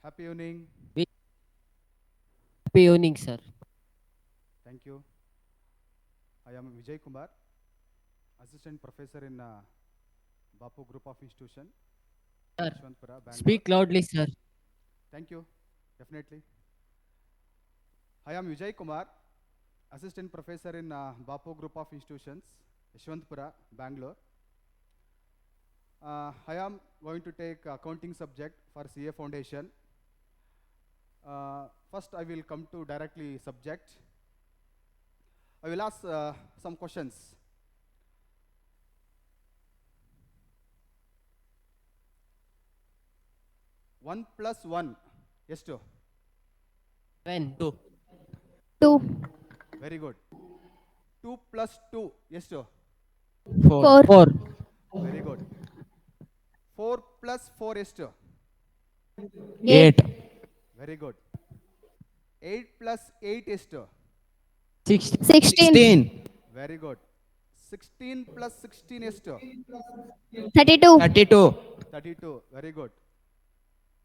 Happy evening. Very happy evening, sir. Thank you. I am Vijay Kumar, Assistant Professor in Bapu Group of Institution, Sir, Yeshwantpura, Bangalore. speak loudly, sir. Thank you. Definitely. I am Vijay Kumar, Assistant Professor in Bapu Group of Institutions, Yeshwantpura, Bangalore. I am going to take accounting subject for CA Foundation. First, I will come to directly subject. I will ask some questions. 1 plus 1 ಎಷ್ಟು? When? Two. 2, Very good. 2 plus 2 ಎಷ್ಟು? Four. 4, Four. Very good. 4 plus 4 ಎಷ್ಟು? 8, Eight. Very good. 8 plus 8 ಎಷ್ಟು? Six. 16, 16. Very good. 16 plus 16 ಎಷ್ಟು? 32, 32. 32. Very good.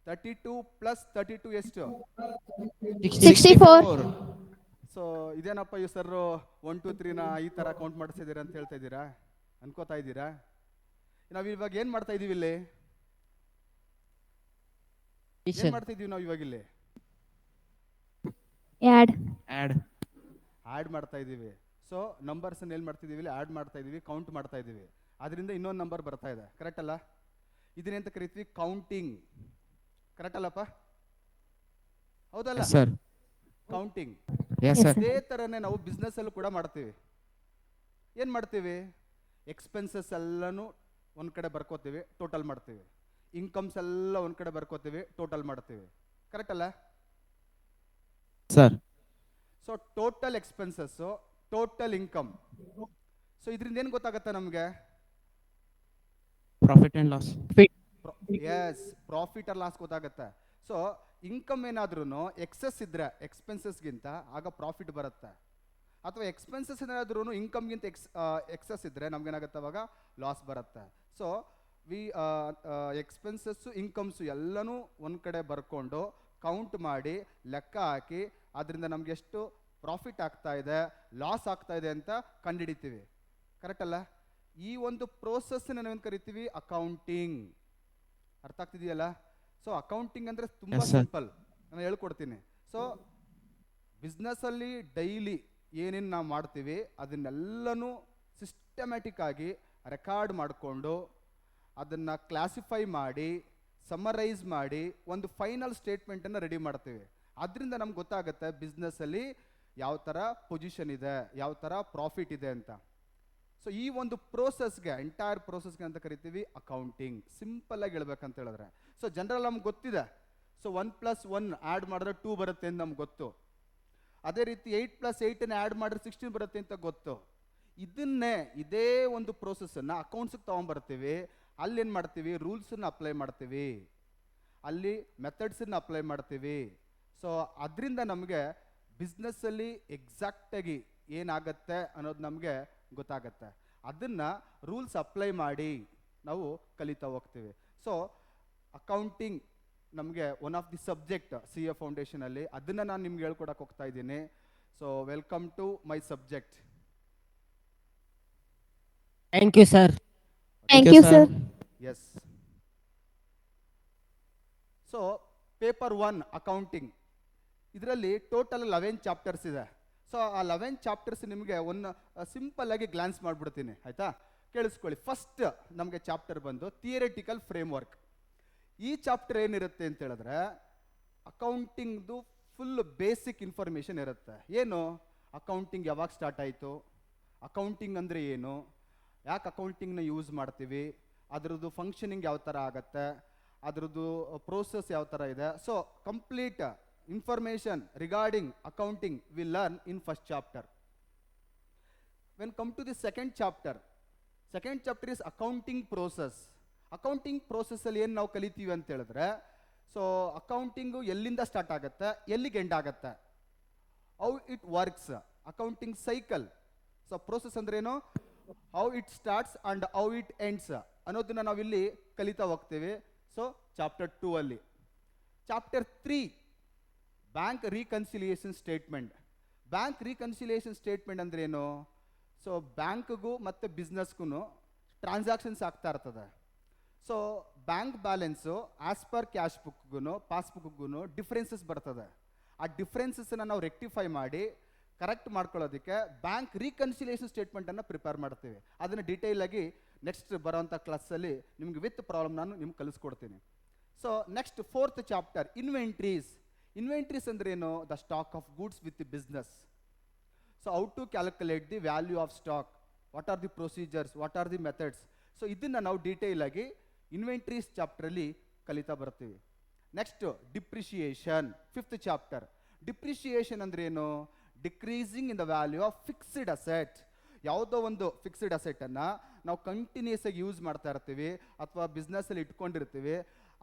32 plus 32 ಎಷ್ಟು? 64, so ಇದೇನಪ್ಪ ಇವ್ sir 1 2 3ನ ಈ ಥರ ಕೌಂಟ್ ಮಾಡಿಸಿದ್ದೀರಾ ಅಂತ ಹೇಳ್ತಾ ಇದ್ದೀರಾ, ಅನ್ಕೋತಾ ಇದ್ದೀರಾ? ನಾವು ಇವಾಗ ಏನು ಮಾಡ್ತಾ ಇದೀವಿ ಇಲ್ಲಿ? ಏನು Addition. ಮಾಡ್ತಾ ಇದೀವಿ ನಾವು ಇವಾಗ ಇಲ್ಲಿ? add, Add. ಆ್ಯಡ್ ಮಾಡ್ತಾ ಇದ್ದೀವಿ. ಸೊ ನಂಬರ್ಸನ್ನು ಏನು ಮಾಡ್ತಿದ್ದೀವಿ ಇಲ್ಲಿ? ಆ್ಯಡ್ ಮಾಡ್ತಾ ಇದ್ದೀವಿ, ಕೌಂಟ್ ಮಾಡ್ತಾ ಇದ್ದೀವಿ. ಅದರಿಂದ ಇನ್ನೊಂದು ನಂಬರ್ ಬರ್ತಾ ಇದೆ, ಕರೆಕ್ಟ್ ಅಲ್ಲ? ಇದನ್ನೆಂತ ಕರಿತೀವಿ? ಕೌಂಟಿಂಗ್. ಕರೆಕ್ಟ್ ಅಲ್ಲಪ್ಪ? ಹೌದಲ್ಲ? Yes, sir. Counting. Yes, Yes, sir. sir. ಇದೇ ಥರನೇ ನಾವು ಬಿಸ್ನೆಸ್ಸಲ್ಲೂ ಕೂಡ ಮಾಡ್ತೀವಿ. ಏನು ಮಾಡ್ತೀವಿ? ಎಕ್ಸ್ಪೆನ್ಸಸ್ ಎಲ್ಲನೂ ಒಂದು ಕಡೆ ಬರ್ಕೋತೀವಿ, ಟೋಟಲ್ ಮಾಡ್ತೀವಿ. ಇನ್ಕಮ್ಸ್ ಎಲ್ಲ ಒಂದು ಕಡೆ ಬರ್ಕೋತೀವಿ, ಟೋಟಲ್ ಮಾಡ್ತೀವಿ. ಕರೆಕ್ಟ್ ಅಲ್ಲ? Sir. So total expenses, total income. So ಇದರಿಂದ ಏನು ಗೊತ್ತಾಗುತ್ತೆ ನಮಗೆ? Profit and loss. Yes, profit or loss ಗೊತ್ತಾಗುತ್ತೆ. ಸೊ ಇನ್ಕಮ್ ಏನಾದ್ರೂ ಎಕ್ಸಸ್ ಇದ್ರೆ ಎಕ್ಸ್ಪೆನ್ಸಸ್ಗಿಂತ ಆಗ ಪ್ರಾಫಿಟ್ ಬರುತ್ತೆ, ಅಥವಾ ಎಕ್ಸ್ಪೆನ್ಸಸ್ ಏನಾದ್ರೂ ಇನ್ಕಮ್ಗಿಂತ ಎಕ್ಸಸ್ ಇದ್ರೆ ನಮ್ಗೇನಾಗುತ್ತೆ ಅವಾಗ ಲಾಸ್ ಬರುತ್ತೆ. ಸೊ ವಿ ಎಕ್ಸ್ಪೆನ್ಸಸ್ಸು ಇನ್ಕಮ್ಸು ಎಲ್ಲನೂ ಒಂದು ಕಡೆ ಬರ್ಕೊಂಡು ಕೌಂಟ್ ಮಾಡಿ ಲೆಕ್ಕ ಹಾಕಿ ಅದರಿಂದ ನಮ್ಗೆ ಎಷ್ಟು ಪ್ರಾಫಿಟ್ ಆಗ್ತಾ ಇದೆ, ಲಾಸ್ ಆಗ್ತಾ ಇದೆ ಅಂತ ಕಂಡುಹಿಡಿತೀವಿ. ಕರೆಕ್ಟ್ ಅಲ್ಲ? ಈ ಒಂದು ಪ್ರೋಸೆಸ್ನ ನಾವೇನು ಕರಿತೀವಿ? ಅಕೌಂಟಿಂಗ್. ಅರ್ಥ ಆಗ್ತಿದೆಯಲ್ಲ? ಸೊ ಅಕೌಂಟಿಂಗ್ ಅಂದರೆ ತುಂಬ Yes, sir. ಸಿಂಪಲ್, ನಾನು ಹೇಳ್ಕೊಡ್ತೀನಿ. ಸೊ ಬಿಸ್ನೆಸ್ಸಲ್ಲಿ ಡೈಲಿ ಏನೇನು ನಾವು ಮಾಡ್ತೀವಿ ಅದನ್ನೆಲ್ಲನೂ ಸಿಸ್ಟಮ್ಯಾಟಿಕ್ ಆಗಿ ರೆಕಾರ್ಡ್ ಮಾಡಿಕೊಂಡು ಅದನ್ನು ಕ್ಲಾಸಿಫೈ ಮಾಡಿ ಸಮರೈಸ್ ಮಾಡಿ ಒಂದು ಫೈನಲ್ ಸ್ಟೇಟ್ಮೆಂಟನ್ನು ರೆಡಿ ಮಾಡ್ತೀವಿ. ಅದರಿಂದ ನಮ್ಗೆ ಗೊತ್ತಾಗುತ್ತೆ ಬಿಸ್ನೆಸ್ಸಲ್ಲಿ ಯಾವ ಥರ ಪೊಸಿಷನ್ ಇದೆ, ಯಾವ ಥರ ಪ್ರಾಫಿಟ್ ಇದೆ ಅಂತ. ಸೊ ಈ ಒಂದು ಪ್ರೋಸೆಸ್ಗೆ, ಎಂಟೈರ್ ಪ್ರೋಸೆಸ್ಗೆ ಅಂತ ಕರಿತೀವಿ ಅಕೌಂಟಿಂಗ್. ಸಿಂಪಲ್ಲಾಗಿ ಹೇಳ್ಬೇಕಂತ ಹೇಳಿದ್ರೆ, ಸೊ ಜನರಲ್ ನಮ್ಗೆ ಗೊತ್ತಿದೆ. ಸೊ 1 + 1 ಆ್ಯಡ್ ಮಾಡಿದ್ರೆ 2 ಬರುತ್ತೆ ಅಂತ ನಮ್ಗೆ ಗೊತ್ತು. ಅದೇ ರೀತಿ 8 + 8 ಆ್ಯಡ್ ಮಾಡಿದ್ರೆ 16 ಬರುತ್ತೆ ಅಂತ ಗೊತ್ತು. ಇದೇ ಒಂದು ಪ್ರೋಸೆಸ್ಸನ್ನು ಅಕೌಂಟ್ಸಿಗೆ ತೊಗೊಂಬರ್ತೀವಿ. ಅಲ್ಲೇನು ಮಾಡ್ತೀವಿ? ರೂಲ್ಸನ್ನು ಅಪ್ಲೈ ಮಾಡ್ತೀವಿ, ಅಲ್ಲಿ ಮೆಥಡ್ಸನ್ನು ಅಪ್ಲೈ ಮಾಡ್ತೀವಿ. ಸೊ ಅದರಿಂದ ನಮಗೆ ಬಿಸ್ನೆಸ್ಸಲ್ಲಿ ಎಕ್ಸಾಕ್ಟಾಗಿ ಏನಾಗತ್ತೆ ಅನ್ನೋದು ನಮಗೆ ಗೊತ್ತಾಗತ್ತೆ. ಅದನ್ನು ರೂಲ್ಸ್ ಅಪ್ಲೈ ಮಾಡಿ ನಾವು ಕಲಿತಾ ಹೋಗ್ತೀವಿ. ಸೊ ಅಕೌಂಟಿಂಗ್ ನಮಗೆ one of the subject C A ಫೌಂಡೇಶನಲ್ಲಿ, ಅದನ್ನು ನಾನು ನಿಮ್ಗೆ ಹೇಳ್ಕೊಡಕ್ಕೆ ಹೋಗ್ತಾ ಇದ್ದೀನಿ. So welcome to my subject. Thank you, sir. thank you, sir. Yes. So paper 1 accounting, ಇದರಲ್ಲಿ ಟೋಟಲ್ 11 ಚಾಪ್ಟರ್ಸ್ ಇದೆ. ಸೊ ಆ 11 ಚಾಪ್ಟರ್ಸ್ ನಿಮಗೆ ಒಂದು ಸಿಂಪಲ್ಲಾಗಿ ಗ್ಲಾನ್ಸ್ ಮಾಡಿಬಿಡ್ತೀನಿ, ಆಯಿತಾ? ಕೇಳಿಸ್ಕೊಳ್ಳಿ. ಫಸ್ಟ್ ನಮಗೆ ಚಾಪ್ಟರ್ ಬಂದು ಥಿಯರಿಟಿಕಲ್ ಫ್ರೇಮ್ವರ್ಕ್. ಈ ಚಾಪ್ಟರ್ ಏನಿರುತ್ತೆ ಅಂತ ಹೇಳಿದ್ರೆ ಅಕೌಂಟಿಂಗ್ದು ಫುಲ್ ಬೇಸಿಕ್ ಇನ್ಫಾರ್ಮೇಷನ್ ಇರುತ್ತೆ. ಏನು? ಅಕೌಂಟಿಂಗ್ ಯಾವಾಗ ಸ್ಟಾರ್ಟ್ ಆಯಿತು, ಅಕೌಂಟಿಂಗ್ ಅಂದರೆ ಏನು, ಯಾಕೆ ಅಕೌಂಟಿಂಗ್ನ ಯೂಸ್ ಮಾಡ್ತೀವಿ, ಅದರದ್ದು ಫಂಕ್ಷನಿಂಗ್ ಯಾವ ಥರ ಆಗುತ್ತೆ, ಅದರದ್ದು ಪ್ರೋಸೆಸ್ ಯಾವ ಥರ ಇದೆ. So complete information regarding accounting we learn in first chapter. When come to the second chapter is accounting process. Accounting ಪ್ರೋಸೆಸ್ಸಲ್ಲಿ ಏನು ನಾವು ಕಲಿತೀವಿ ಅಂತ ಹೇಳಿದ್ರೆ, ಸೊ ಅಕೌಂಟಿಂಗು ಎಲ್ಲಿಂದ ಸ್ಟಾರ್ಟ್ ಆಗುತ್ತೆ, ಎಲ್ಲಿಗೆ ಎಂಡ್ ಆಗುತ್ತೆ, how it works, accounting cycle. So process ಅಂದ್ರೇನು, how it starts and how it ends ಅನ್ನೋದನ್ನ ನಾವಿಲ್ಲಿ ಕಲಿತಾ ಹೋಗ್ತೀವಿ. ಸೊ ಚಾಪ್ಟರ್ 2 ಅಲ್ಲಿ chapter 3 bank reconciliation statement. Bank reconciliation statement ಅಂದ್ರೆ ಏನು? ಸೊ ಬ್ಯಾಂಕ್ಗೂ ಮತ್ತು ಬಿಸ್ನೆಸ್ಗೂ ಟ್ರಾನ್ಸಾಕ್ಷನ್ಸ್ ಆಗ್ತಾ ಇರ್ತದೆ. So bank balance as per cash ಬುಕ್ಗೂ ಪಾಸ್ಬುಕ್ಗೂ ಡಿಫ್ರೆನ್ಸಸ್ ಬರ್ತದೆ. ಆ ಡಿಫ್ರೆನ್ಸಸ್ನ ನಾವು ರೆಕ್ಟಿಫೈ ಮಾಡಿ ಕರೆಕ್ಟ್ ಮಾಡ್ಕೊಳ್ಳೋದಕ್ಕೆ ಬ್ಯಾಂಕ್ ರೀಕನ್ಸಿಲಿಯೇಷನ್ ಸ್ಟೇಟ್ಮೆಂಟನ್ನು ಪ್ರಿಪೇರ್ ಮಾಡ್ತೀವಿ. ಅದನ್ನು ಡೀಟೇಲಾಗಿ ನೆಕ್ಸ್ಟ್ ಬರೋವಂಥ ಕ್ಲಾಸಲ್ಲಿ ನಿಮ್ಗೆ ವಿತ್ ಪ್ರಾಬ್ಲಮ್ ನಾನು ನಿಮ್ಗೆ ಕಲಿಸ್ಕೊಡ್ತೀನಿ. So next 4th chapter inventories. Inventories ಅಂದ್ರೆ ಏನು? The stock of goods with business. So how to calculate the value of stock, what are the procedures, what are the methods. So ಇದನ್ನು ನಾವು ಡೀಟೇಲಾಗಿ inventories ಚಾಪ್ಟ್ರಲ್ಲಿ ಕಲಿತಾ ಬರ್ತೀವಿ. Next depreciation 5th chapter. Depreciation ಅಂದ್ರೆ ಏನು? Decreasing in the value of fixed asset. ಯಾವುದೋ ಒಂದು fixed ಅಸೆಟನ್ನು ನಾವು continuous ಆಗಿ ಯೂಸ್ ಮಾಡ್ತಾ ಇರ್ತೀವಿ ಅಥವಾ ಬಿಸ್ನೆಸ್ಸಲ್ಲಿ ಇಟ್ಕೊಂಡಿರ್ತೀವಿ,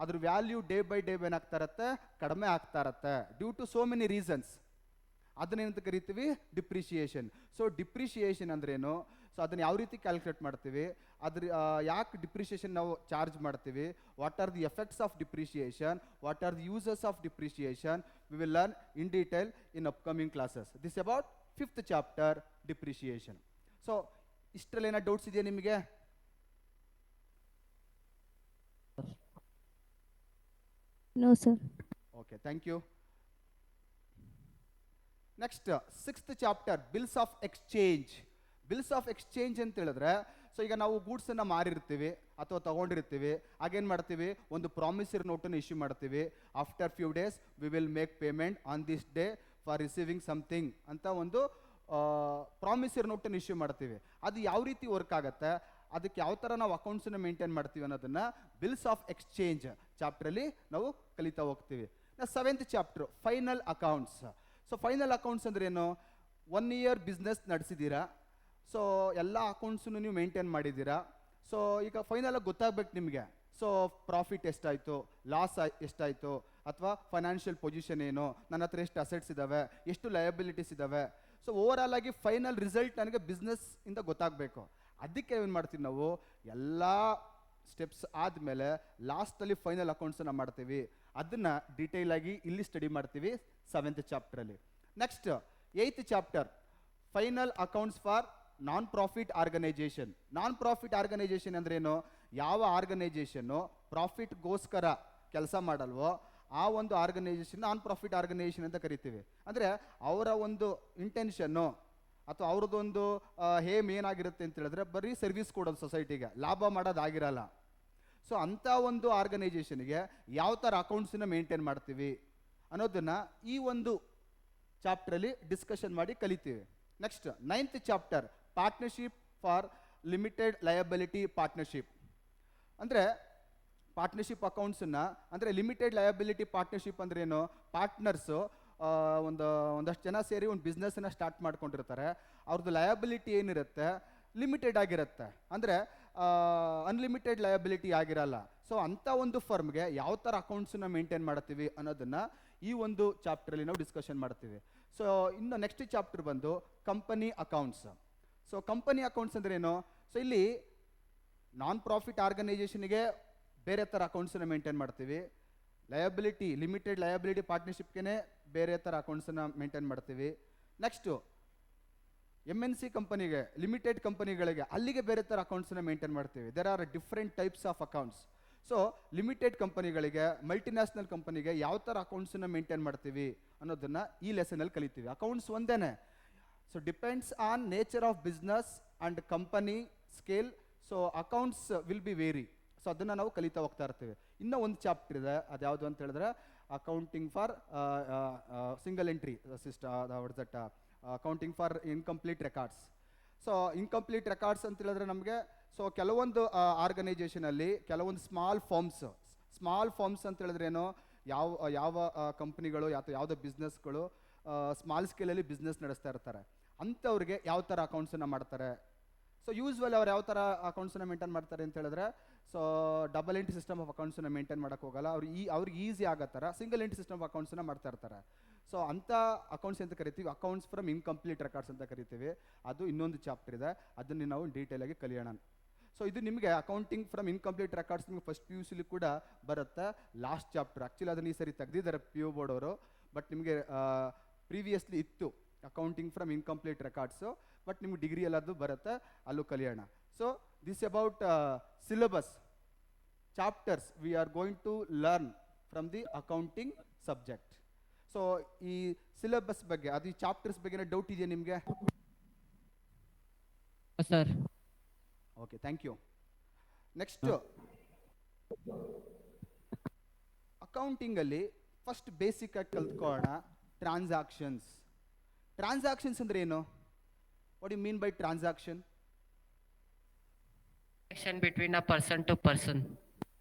ಅದ್ರ ವ್ಯಾಲ್ಯೂ ಡೇ ಬೈ ಡೇ ಏನಾಗ್ತಾ ಇರತ್ತೆ? ಕಡಿಮೆ ಆಗ್ತಾ ಇರತ್ತೆ due to so many reasons. ಅದನ್ನೇನಂತ ಕರಿತೀವಿ? ಡಿಪ್ರಿಷಿಯೇಷನ್. ಸೊ ಡಿಪ್ರಿಷಿಯೇಷನ್ ಅಂದ್ರೇನು? ಸೊ ಅದನ್ನು ಯಾವ ರೀತಿ ಕ್ಯಾಲ್ಕುಲೇಟ್ ಮಾಡ್ತೀವಿ, ಅದ್ರ ಯಾಕೆ ಡಿಪ್ರಿಷಿಯೇಷನ್ ನಾವು ಚಾರ್ಜ್ ಮಾಡ್ತೀವಿ, what are the effects of depreciation, what are the uses of depreciation, we will learn in detail in upcoming classes. This about 5th chapter depreciation. So ಇಷ್ಟರಲ್ಲಿ ಏನೋ ಡೌಟ್ಸ್ ಇದೆಯಾ ನಿಮಗೆ? No, sir. Okay, thank you. Next 6th chapter bills of exchange. Bills of exchange ಅಂತ ಹೇಳಿದ್ರೆ, so ಈಗ ನಾವು ಗೂಡ್ಸನ್ನು ಮಾರಿರ್ತೀವಿ ಅಥವಾ ತಗೊಂಡಿರ್ತೀವಿ, ಆಗೇನು ಮಾಡ್ತೀವಿ? ಒಂದು ಪ್ರಾಮಿಸರಿ ನೋಟನ್ನು ಇಶ್ಯೂ ಮಾಡ್ತೀವಿ. After few days we will make payment on this day for receiving something ಅಂತ ಒಂದು ಪ್ರಾಮಿಸರಿ ನೋಟನ್ನು ಇಶ್ಯೂ ಮಾಡ್ತೀವಿ. ಅದು ಯಾವ ರೀತಿ ವರ್ಕ್ ಆಗುತ್ತೆ, ಅದಕ್ಕೆ ಯಾವ ಥರ ನಾವು ಅಕೌಂಟ್ಸನ್ನು ಮೇಂಟೈನ್ ಮಾಡ್ತೀವಿ ಅನ್ನೋದನ್ನು ಬಿಲ್ಸ್ ಆಫ್ ಎಕ್ಸ್ಚೇಂಜ್ ಚಾಪ್ಟ್ರಲ್ಲಿ ನಾವು ಕಲಿತಾ ಹೋಗ್ತೀವಿ. 7th chapter final accounts. So final accounts ಅಂದ್ರೆ ಏನು? 1 year ಬಿಸ್ನೆಸ್ ನಡೆಸಿದ್ದೀರಾ, ಸೊ ಎಲ್ಲ ಅಕೌಂಟ್ಸನ್ನು ನೀವು ಮೇಂಟೈನ್ ಮಾಡಿದ್ದೀರಾ. ಸೊ ಈಗ ಫೈನಲಾಗಿ ಗೊತ್ತಾಗ್ಬೇಕು ನಿಮಗೆ. ಸೊ ಪ್ರಾಫಿಟ್ ಎಷ್ಟಾಯಿತು, ಲಾಸ್ ಎಷ್ಟಾಯಿತು, ಅಥವಾ ಫೈನಾನ್ಷಿಯಲ್ ಪೊಸಿಷನ್ ಏನು, ನನ್ನ ಹತ್ರ ಎಷ್ಟು ಅಸೆಟ್ಸ್ ಇದ್ದಾವೆ, ಎಷ್ಟು ಲಯಬಿಲಿಟೀಸ್ ಇದ್ದಾವೆ. ಸೊ ಓವರ್ ಆಲ್ ಆಗಿ ಫೈನಲ್ ರಿಸಲ್ಟ್ ನನಗೆ ಬಿಸ್ನೆಸ್ ಇಂದ ಗೊತ್ತಾಗಬೇಕು. ಅದಕ್ಕೆ ಏನು ಮಾಡ್ತೀವಿ ನಾವು? ಎಲ್ಲ ಸ್ಟೆಪ್ಸ್ ಆದಮೇಲೆ ಲಾಸ್ಟಲ್ಲಿ ಫೈನಲ್ ಅಕೌಂಟ್ಸನ್ನು ಮಾಡ್ತೀವಿ. ಅದನ್ನು ಡೀಟೇಲಾಗಿ ಇಲ್ಲಿ ಸ್ಟಡಿ ಮಾಡ್ತೀವಿ 7th ಚಾಪ್ಟ್ರಲ್ಲಿ. Next 8th chapter final accounts for non profit organisation. Non profit organisation ಅಂದ್ರೇನು? ಯಾವ ಆರ್ಗನೈಜೇಷನ್ನು ಪ್ರಾಫಿಟ್ಗೋಸ್ಕರ ಕೆಲಸ ಮಾಡಲ್ವೋ ಆ ಒಂದು ಆರ್ಗನೈಜೇಷನ್ ನಾನ್ ಪ್ರಾಫಿಟ್ ಆರ್ಗನೈಜೇಷನ್ ಅಂತ ಕರಿತೀವಿ. ಅಂದರೆ ಅವರ ಒಂದು ಇಂಟೆನ್ಷನ್ನು ಅಥವಾ ಅವ್ರದ್ದೊಂದು ಹೇಮ್ ಏನಾಗಿರುತ್ತೆ ಅಂತ ಹೇಳಿದ್ರೆ ಬರೀ ಸರ್ವಿಸ್ ಕೊಡೋದು, ಸೊಸೈಟಿಗೆ ಲಾಭ ಮಾಡೋದಾಗಿರಲ್ಲ. ಸೊ ಅಂಥ ಒಂದು ಆರ್ಗನೈಜೇಷನ್ಗೆ ಯಾವ ಥರ ಅಕೌಂಟ್ಸನ್ನ ಮೇಂಟೈನ್ ಮಾಡ್ತೀವಿ ಅನ್ನೋದನ್ನು ಈ ಒಂದು ಚಾಪ್ಟ್ರಲ್ಲಿ ಡಿಸ್ಕಷನ್ ಮಾಡಿ ಕಲಿತೀವಿ. Next 9th chapter partnership for limited liability partnership. ಅಂದರೆ ಪಾರ್ಟ್ನರ್ಶಿಪ್ ಅಕೌಂಟ್ಸನ್ನು, ಅಂದರೆ ಲಿಮಿಟೆಡ್ ಲಯಬಿಲಿಟಿ ಪಾರ್ಟ್ನರ್ಶಿಪ್ ಅಂದ್ರೆ ಏನು? ಪಾರ್ಟ್ನರ್ಸು ಒಂದಷ್ಟು ಜನ ಸೇರಿ ಒಂದು ಬಿಸ್ನೆಸ್ಸನ್ನು ಸ್ಟಾರ್ಟ್ ಮಾಡ್ಕೊಂಡಿರ್ತಾರೆ. ಅವ್ರದ್ದು ಲಯಬಿಲಿಟಿ ಏನಿರುತ್ತೆ ಲಿಮಿಟೆಡ್ ಆಗಿರುತ್ತೆ, ಅಂದರೆ ಅನ್ಲಿಮಿಟೆಡ್ ಲಯಬಿಲಿಟಿ ಆಗಿರಲ್ಲ. ಸೊ ಅಂಥ ಒಂದು ಫರ್ಮ್ಗೆ ಯಾವ ಥರ ಅಕೌಂಟ್ಸನ್ನು ಮೇಂಟೈನ್ ಮಾಡ್ತೀವಿ ಅನ್ನೋದನ್ನು ಈ ಒಂದು ಚಾಪ್ಟ್ರಲ್ಲಿ ನಾವು ಡಿಸ್ಕಷನ್ ಮಾಡ್ತೀವಿ. ಸೊ ಇನ್ನು ನೆಕ್ಸ್ಟ್ ಚಾಪ್ಟರ್ ಬಂದು company accounts. So company accounts ಅಂದ್ರೆ ಏನು? ಸೊ ಇಲ್ಲಿ ನಾನ್ ಪ್ರಾಫಿಟ್ ಆರ್ಗನೈಜೇಷನ್ಗೆ ಬೇರೆ ಥರ ಅಕೌಂಟ್ಸನ್ನು ಮೇಂಟೈನ್ ಮಾಡ್ತೀವಿ, ಲಯಬಿಲಿಟಿ ಲಿಮಿಟೆಡ್ ಲಯಬಿಲಿಟಿ ಪಾರ್ಟ್ನರ್ಶಿಪ್ಗೆ ಬೇರೆ ಥರ ಅಕೌಂಟ್ಸನ್ನು ಮೇಂಟೈನ್ ಮಾಡ್ತೀವಿ. ನೆಕ್ಸ್ಟು MNC ಕಂಪನಿಗೆ, ಲಿಮಿಟೆಡ್ ಕಂಪನಿಗಳಿಗೆ ಅಲ್ಲಿಗೆ ಬೇರೆ ಥರ ಅಕೌಂಟ್ಸನ್ನು ಮೇಂಟೈನ್ ಮಾಡ್ತೀವಿ. There are different types of accounts. So limited ಕಂಪನಿಗಳಿಗೆ, ಮಲ್ಟಿನ್ಯಾಷನಲ್ ಕಂಪನಿಗೆ ಯಾವ ಥರ ಅಕೌಂಟ್ಸನ್ನು ಮೇಂಟೈನ್ ಮಾಡ್ತೀವಿ ಅನ್ನೋದನ್ನು ಈ ಲೆಸನಲ್ಲಿ ಕಲಿತೀವಿ. ಅಕೌಂಟ್ಸ್ ಒಂದೇನೆ. So depends on nature of business and company scale. So accounts will be vary. So ಅದನ್ನು ನಾವು ಕಲಿತಾ ಹೋಗ್ತಾ ಇರ್ತೀವಿ. ಇನ್ನೂ ಒಂದು ಚಾಪ್ಟರ್ ಇದೆ, ಅದು ಯಾವುದು ಅಂತ ಹೇಳಿದ್ರೆ accounting for single entry system, accounting for incomplete records. So incomplete records ಅಂತ ಹೇಳಿದ್ರೆ ನಮಗೆ, ಸೊ ಕೆಲವೊಂದು ಆರ್ಗನೈಜೇಷನಲ್ಲಿ ಕೆಲವೊಂದು ಸ್ಮಾಲ್ ಫಾರ್ಮ್ಸ್ ಅಂತ ಹೇಳಿದ್ರೆ ಏನು, ಯಾವ ಕಂಪ್ನಿಗಳು ಅಥವಾ ಯಾವುದೋ ಬಿಸ್ನೆಸ್ಗಳು ಸ್ಮಾಲ್ ಸ್ಕೇಲಲ್ಲಿ ಬಿಸ್ನೆಸ್ ನಡೆಸ್ತಾ ಇರ್ತಾರೆ, ಅಂಥವ್ರಿಗೆ ಯಾವ ಥರ ಅಕೌಂಟ್ಸನ್ನು ಮಾಡ್ತಾರೆ. ಸೊ ಯೂಸ್ವಲ್ ಅವ್ರು ಯಾವ ಥರ ಅಕೌಂಟ್ಸನ್ನು ಮೇಂಟೈನ್ ಮಾಡ್ತಾರೆ ಅಂತ ಹೇಳಿದ್ರೆ, so double entry system of ಅಕೌಂಟ್ಸನ್ನು ಮೇಂಟೈನ್ ಮಾಡೋಕ್ಕೆ ಹೋಗಲ್ಲ, ಅವ್ರಿಗೆ ಈಸಿ ಆಗೋ ಥರ ಸಿಂಗಲ್ ಎಂಟ್ರಿ ಸಿಸ್ಟಮ್ ಆಫ್ ಅಕೌಂಟ್ಸನ್ನು ಮಾಡ್ತಾ ಇರ್ತಾರೆ. ಸೊ ಅಂಥ ಅಕೌಂಟ್ಸ್ ಅಂತ ಕರಿತೀವಿ, ಅಕೌಂಟ್ಸ್ ಫ್ರಮ್ ಇನ್ಕಂಪ್ಲೀಟ್ ರೆಕಾರ್ಡ್ಸ್ ಅಂತ ಕರಿತೀವಿ. ಅದು ಇನ್ನೊಂದು ಚಾಪ್ಟರ್ ಇದೆ, ಅದನ್ನು ನಾವು ಡೀಟೇಲಾಗಿ ಕಲಿಯೋಣ. ಸೊ ಇದು ನಿಮಗೆ ಅಕೌಂಟಿಂಗ್ ಫ್ರಮ್ ಇನ್ಕಂಪ್ಲೀಟ್ ರೆಕಾರ್ಡ್ಸ್ ನಿಮಗೆ ಫಸ್ಟ್ ಪಿ ಯು ಸಿಲಿ ಕೂಡ ಬರುತ್ತೆ, ಲಾಸ್ಟ್ ಚಾಪ್ಟರ್. ಆ್ಯಕ್ಚುಲಿ ಅದನ್ನು ಈ ಸರಿ ತೆಗೆದಿದ್ದಾರೆ ಪಿ ಯು ಬೋರ್ಡ್ ಅವರು, ಬಟ್ ನಿಮಗೆ ಪ್ರೀವಿಯಸ್ಲಿ ಇತ್ತು accounting from incomplete records, but ನಿಮ್ಗೆ ಡಿಗ್ರಿಯಲ್ಲಿ ಅದು ಬರುತ್ತೆ, ಅಲ್ಲೂ ಕಲಿಯೋಣ. So this about syllabus chapters we are going to learn from the accounting subject. So ಈ ಸಿಲೆಬಸ್ ಬಗ್ಗೆ, ಅದು ಈ ಚಾಪ್ಟರ್ಸ್ ಬಗ್ಗೆ ಡೌಟ್ ಇದೆಯಾ ನಿಮಗೆ? Sir. Okay, thank you. Next, ಅಕೌಂಟಿಂಗಲ್ಲಿ ಫಸ್ಟ್ ಬೇಸಿಕ್ ಆಗಿ ಕಲ್ತ್ಕೊಳ್ಳೋಣ ಟ್ರಾನ್ಸಾಕ್ಷನ್ಸ್. ಟ್ರಾನ್ಸಾಕ್ಷನ್ಸ್ ಅಂದ್ರೆ ಏನು? What you mean by transaction? Transaction between a person to person.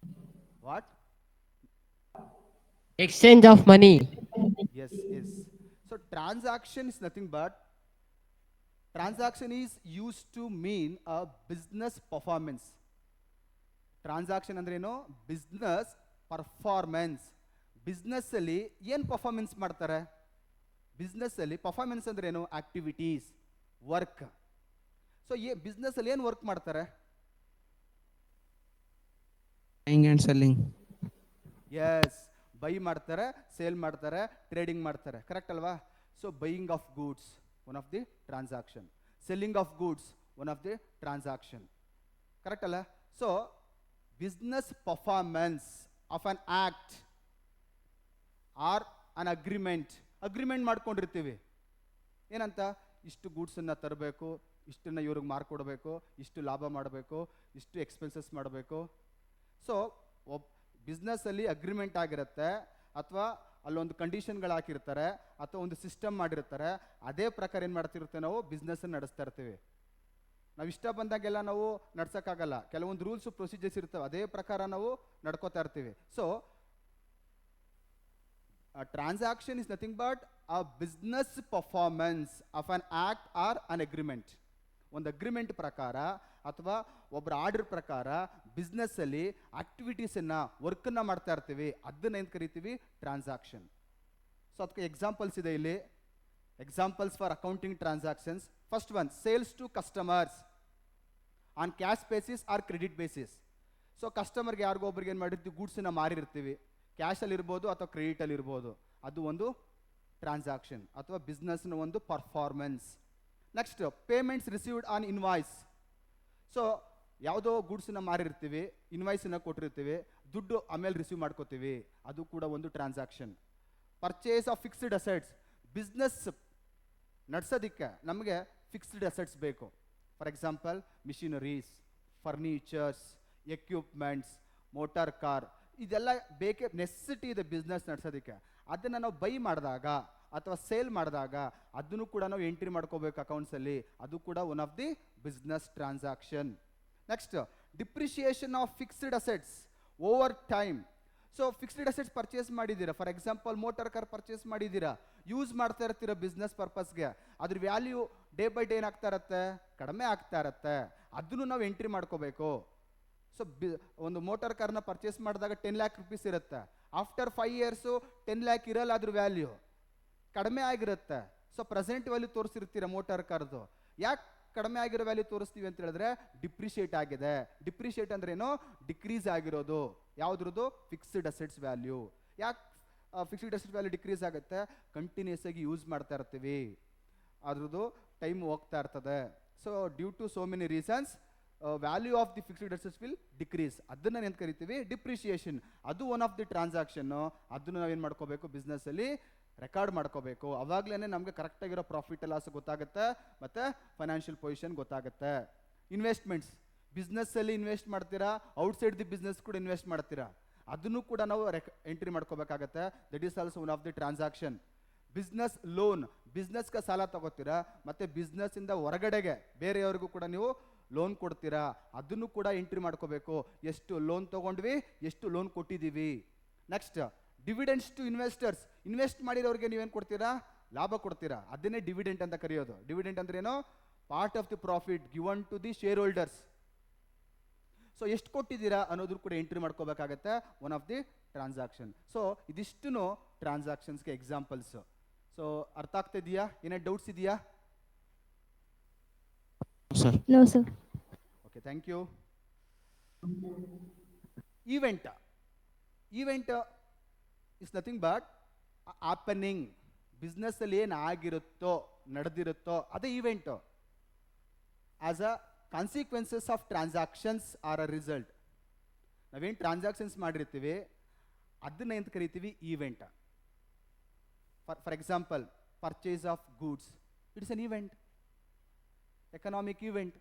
What? Exchange of money. Yes, yes. So transaction is nothing but, transaction is used to mean a business performance. Transaction ಅಂದ್ರೆ ಏನು? Business performance. Business ಅಲ್ಲಿ ಏನು performance ಮಾಡ್ತಾರೆ? Business ಅಲ್ಲಿ performance ಅಂದ್ರೆ ಏನು? Activities, work. So business ಅಲ್ಲಿ ಏನು ವರ್ಕ್ ಮಾಡ್ತಾರೆ? Buying and selling. Yes, buy ಮಾಡ್ತಾರೆ, ಸೇಲ್ ಮಾಡ್ತಾರೆ, ಟ್ರೇಡಿಂಗ್ ಮಾಡ್ತಾರೆ, ಕರೆಕ್ಟ್ ಅಲ್ವಾ? So buying of goods one of the transaction, selling of goods one of the transaction, correct ಅಲ್ಲ? So business performance of an act or an agreement. Agreement ಮಾಡ್ಕೊಂಡಿರ್ತೀವಿ ಏನಂತ? ಇಷ್ಟು ಗೂಡ್ಸನ್ನು ತರಬೇಕು, ಇಷ್ಟನ್ನು ಇವ್ರಿಗೆ ಮಾರ್ಕೊಡ್ಬೇಕು, ಇಷ್ಟು ಲಾಭ ಮಾಡಬೇಕು, ಇಷ್ಟು ಎಕ್ಸ್ಪೆನ್ಸಸ್ ಮಾಡಬೇಕು. ಸೊ ಬಿಸ್ನೆಸ್ಸಲ್ಲಿ ಅಗ್ರಿಮೆಂಟ್ ಆಗಿರುತ್ತೆ, ಅಥವಾ ಅಲ್ಲೊಂದು ಕಂಡೀಷನ್ಗಳು ಹಾಕಿರ್ತಾರೆ, ಅಥವಾ ಒಂದು ಸಿಸ್ಟಮ್ ಮಾಡಿರ್ತಾರೆ. ಅದೇ ಪ್ರಕಾರ ಏನು ಮಾಡ್ತಿರುತ್ತೆ, ನಾವು ಬಿಸ್ನೆಸ್ಸನ್ನು ನಡೆಸ್ತಾ ಇರ್ತೀವಿ. ನಾವು ಇಷ್ಟ ಬಂದಾಗೆಲ್ಲ ನಾವು ನಡ್ಸೋಕ್ಕಾಗಲ್ಲ, ಕೆಲವೊಂದು ರೂಲ್ಸು ಪ್ರೊಸೀಜರ್ಸ್ ಇರ್ತವೆ, ಅದೇ ಪ್ರಕಾರ ನಾವು ನಡ್ಕೋತಾ ಇರ್ತೀವಿ. So transaction is nothing but a business performance of an act or an agreement. ಒಂದು ಅಗ್ರಿಮೆಂಟ್ ಪ್ರಕಾರ ಅಥವಾ ಒಬ್ಬರ ಆರ್ಡರ್ ಪ್ರಕಾರ ಬಿಸ್ನೆಸ್ಸಲ್ಲಿ ಆಕ್ಟಿವಿಟೀಸನ್ನು, ವರ್ಕನ್ನು ಮಾಡ್ತಾ ಇರ್ತೀವಿ, ಅದನ್ನು ಏನು ಕರಿತೀವಿ? ಟ್ರಾನ್ಸಾಕ್ಷನ್. ಸೊ ಅದಕ್ಕೆ ಎಕ್ಸಾಂಪಲ್ಸ್ ಇದೆ ಇಲ್ಲಿ. Examples for accounting transactions. First one, sales to customers on cash basis or credit basis. So ಕಸ್ಟಮರ್ಗೆ ಯಾರಿಗೋ ಒಬ್ರಿಗೆ ಏನು ಮಾಡಿರ್ತೀವಿ? ಗೂಡ್ಸನ್ನು ಮಾರಿರ್ತೀವಿ, ಕ್ಯಾಶಲ್ಲಿ ಇರ್ಬೋದು ಅಥವಾ ಕ್ರೆಡಿಟಲ್ಲಿ ಇರ್ಬೋದು. ಅದು ಒಂದು ಟ್ರಾನ್ಸಾಕ್ಷನ್ ಅಥವಾ ಬಿಸ್ನೆಸ್ನ ಒಂದು performance. Next, payments received on invoice. So ಯಾವುದೋ ಗೂಡ್ಸನ್ನ ಮಾರಿರ್ತೀವಿ, ಇನ್ವಾಯ್ಸನ್ನು ಕೊಟ್ಟಿರ್ತೀವಿ, ದುಡ್ಡು ಆಮೇಲೆ ರಿಸೀವ್ ಮಾಡ್ಕೋತೀವಿ, ಅದು ಕೂಡ ಒಂದು transaction. Purchase of fixed assets. Business ನಡೆಸೋದಕ್ಕೆ ನಮಗೆ ಫಿಕ್ಸ್ಡ್ ಅಸೆಟ್ಸ್ ಬೇಕು. For example machineries, furnitures, equipments, motor car, ಇದೆಲ್ಲ ಬೇಕೇ, ನೆಸೆಸಿಟಿ ಇದೆ ಬಿಸ್ನೆಸ್ ನಡೆಸೋದಕ್ಕೆ. ಅದನ್ನು ನಾವು ಬೈ ಮಾಡಿದಾಗ ಅಥವಾ ಸೇಲ್ ಮಾಡಿದಾಗ ಅದನ್ನು ಕೂಡ ನಾವು ಎಂಟ್ರಿ ಮಾಡ್ಕೋಬೇಕು ಅಕೌಂಟ್ಸಲ್ಲಿ, ಅದು ಕೂಡ one of the business transaction. Next, depreciation of fixed assets over time. So fixed assets purchase ಮಾಡಿದ್ದೀರಾ, for example motor car purchase ಮಾಡಿದ್ದೀರಾ, ಯೂಸ್ ಮಾಡ್ತಾ ಇರ್ತೀರ ಬಿಸ್ನೆಸ್ ಪರ್ಪಸ್ಗೆ, ಅದ್ರ ವ್ಯಾಲ್ಯೂ ಡೇ ಬೈ ಡೇ ಏನಾಗ್ತಾ ಇರತ್ತೆ? ಕಡಿಮೆ ಆಗ್ತಾ ಇರತ್ತೆ, ಅದನ್ನು ನಾವು ಎಂಟ್ರಿ ಮಾಡ್ಕೋಬೇಕು. ಸೊ ಒಂದು ಮೋಟಾರ್ ಕಾರ್ನ ಪರ್ಚೇಸ್ ಮಾಡಿದಾಗ 10 lakh rupees ಇರುತ್ತೆ, ಆಫ್ಟರ್ 5 years 10 lakh ಇರಲ್ಲ, ಅದ್ರ ವ್ಯಾಲ್ಯೂ ಕಡಿಮೆ ಆಗಿರುತ್ತೆ. ಸೊ ಪ್ರೆಸೆಂಟ್ ವ್ಯಾಲ್ಯೂ ತೋರಿಸಿರ್ತೀರ ಮೋಟಾರ್ ಕಾರ್ದು. ಯಾಕೆ ಕಡಿಮೆ ಆಗಿರೋ ವ್ಯಾಲ್ಯೂ ತೋರಿಸ್ತೀವಿ ಅಂತ ಹೇಳಿದ್ರೆ ಡಿಪ್ರಿಷಿಯೇಟ್ ಆಗಿದೆ. ಡಿಪ್ರಿಷಿಯೇಟ್ ಅಂದ್ರೆ ಏನು? ಡಿಕ್ರೀಸ್ ಆಗಿರೋದು. ಯಾವುದ್ರದ್ದು? Fixed assets value. ಯಾಕೆ ಫಿಕ್ಸ್ಡ್ ಅಸೆಟ್ ವ್ಯಾಲ್ಯೂ ಡಿಕ್ರೀಸ್ ಆಗುತ್ತೆ? ಕಂಟಿನ್ಯೂಸ್ ಆಗಿ ಯೂಸ್ ಮಾಡ್ತಾ ಇರ್ತೀವಿ, ಅದ್ರದ್ದು ಟೈಮ್ ಹೋಗ್ತಾ ಇರ್ತದೆ. So due to so many reasons value of the fixed assets will decrease. ಅದನ್ನ ಏನು ಕರಿತೀವಿ? ಡಿಪ್ರಿಷಿಯೇಷನ್. ಅದು ಒನ್ ಆಫ್ ದಿ ಟ್ರಾನ್ಸಾಕ್ಷನ್ನು. ಅದನ್ನು ನಾವೇನು ಮಾಡ್ಕೋಬೇಕು? ಬಿಸ್ನೆಸ್ಸಲ್ಲಿ ರೆಕಾರ್ಡ್ ಮಾಡ್ಕೋಬೇಕು. ಅವಾಗಲೇ ನಮಗೆ ಕರೆಕ್ಟಾಗಿರೋ ಪ್ರಾಫಿಟ್ ಲಾಸ್ ಗೊತ್ತಾಗುತ್ತೆ, ಮತ್ತು ಫೈನಾನ್ಷಿಯಲ್ ಪೊಸಿಷನ್ ಗೊತ್ತಾಗುತ್ತೆ. ಇನ್ವೆಸ್ಟ್ಮೆಂಟ್ಸ್, ಬಿಸ್ನೆಸ್ಸಲ್ಲಿ ಇನ್ವೆಸ್ಟ್ ಮಾಡ್ತೀರಾ, ಔಟ್ಸೈಡ್ ದಿ ಬಿಸ್ನೆಸ್ ಕೂಡ ಇನ್ವೆಸ್ಟ್ ಮಾಡ್ತೀರಾ, ಅದನ್ನು ಕೂಡ ನಾವು ಎಂಟ್ರಿ ಮಾಡ್ಕೋಬೇಕಾಗತ್ತೆ. That is also one of the transaction. Business loan, ಬಿಸ್ನೆಸ್ಗೆ ಸಾಲ ತಗೋತೀರಾ, ಮತ್ತು ಬಿಸ್ನೆಸ್ಸಿಂದ ಹೊರಗಡೆಗೆ ಬೇರೆಯವ್ರಿಗೂ ಕೂಡ ನೀವು ಲೋನ್ ಕೊಡ್ತೀರಾ, ಅದನ್ನು ಕೂಡ ಎಂಟ್ರಿ ಮಾಡ್ಕೋಬೇಕು. ಎಷ್ಟು ಲೋನ್ ತೊಗೊಂಡ್ವಿ, ಎಷ್ಟು ಲೋನ್ ಕೊಟ್ಟಿದ್ದೀವಿ. Next, dividends to investors. Invest ಮಾಡಿರೋರಿಗೆ ನೀವೇನು ಕೊಡ್ತೀರಾ? ಲಾಭ ಕೊಡ್ತೀರಾ, ಅದನ್ನೇ ಡಿವಿಡೆಂಟ್ ಅಂತ ಕರೆಯೋದು. ಡಿವಿಡೆಂಟ್ ಅಂದ್ರೆ ಏನು? Part of the profit given to the shareholders. So ಎಷ್ಟು ಕೊಟ್ಟಿದ್ದೀರಾ ಅನ್ನೋದ್ರ ಕೂಡ ಎಂಟ್ರಿ ಮಾಡ್ಕೋಬೇಕಾಗತ್ತೆ, one of the transaction. So ಇದಿಷ್ಟು ಟ್ರಾನ್ಸಾಕ್ಷನ್ಸ್ಗೆ ಎಕ್ಸಾಂಪಲ್ಸ್. ಸೊ ಅರ್ಥ ಆಗ್ತಾ ಇದೆಯಾ? ಏನೇ ಡೌಟ್ಸ್ ಇದೆಯಾ? Sir. No, sir. Okay, thank you. Event event is nothing but happening. ಬಿಸ್ನೆಸ್ಸಲ್ಲಿ ಏನು ಆಗಿರುತ್ತೋ ನಡೆದಿರುತ್ತೋ ಅದೇ event. As a consequences of transactions or a result. ನಾವೇನು ಟ್ರಾನ್ಸಾಕ್ಷನ್ಸ್ ಮಾಡಿರ್ತೀವಿ ಅದನ್ನ ಎಂತ ಕರಿತೀವಿ event. For example, purchase of goods, it's an event. Economic event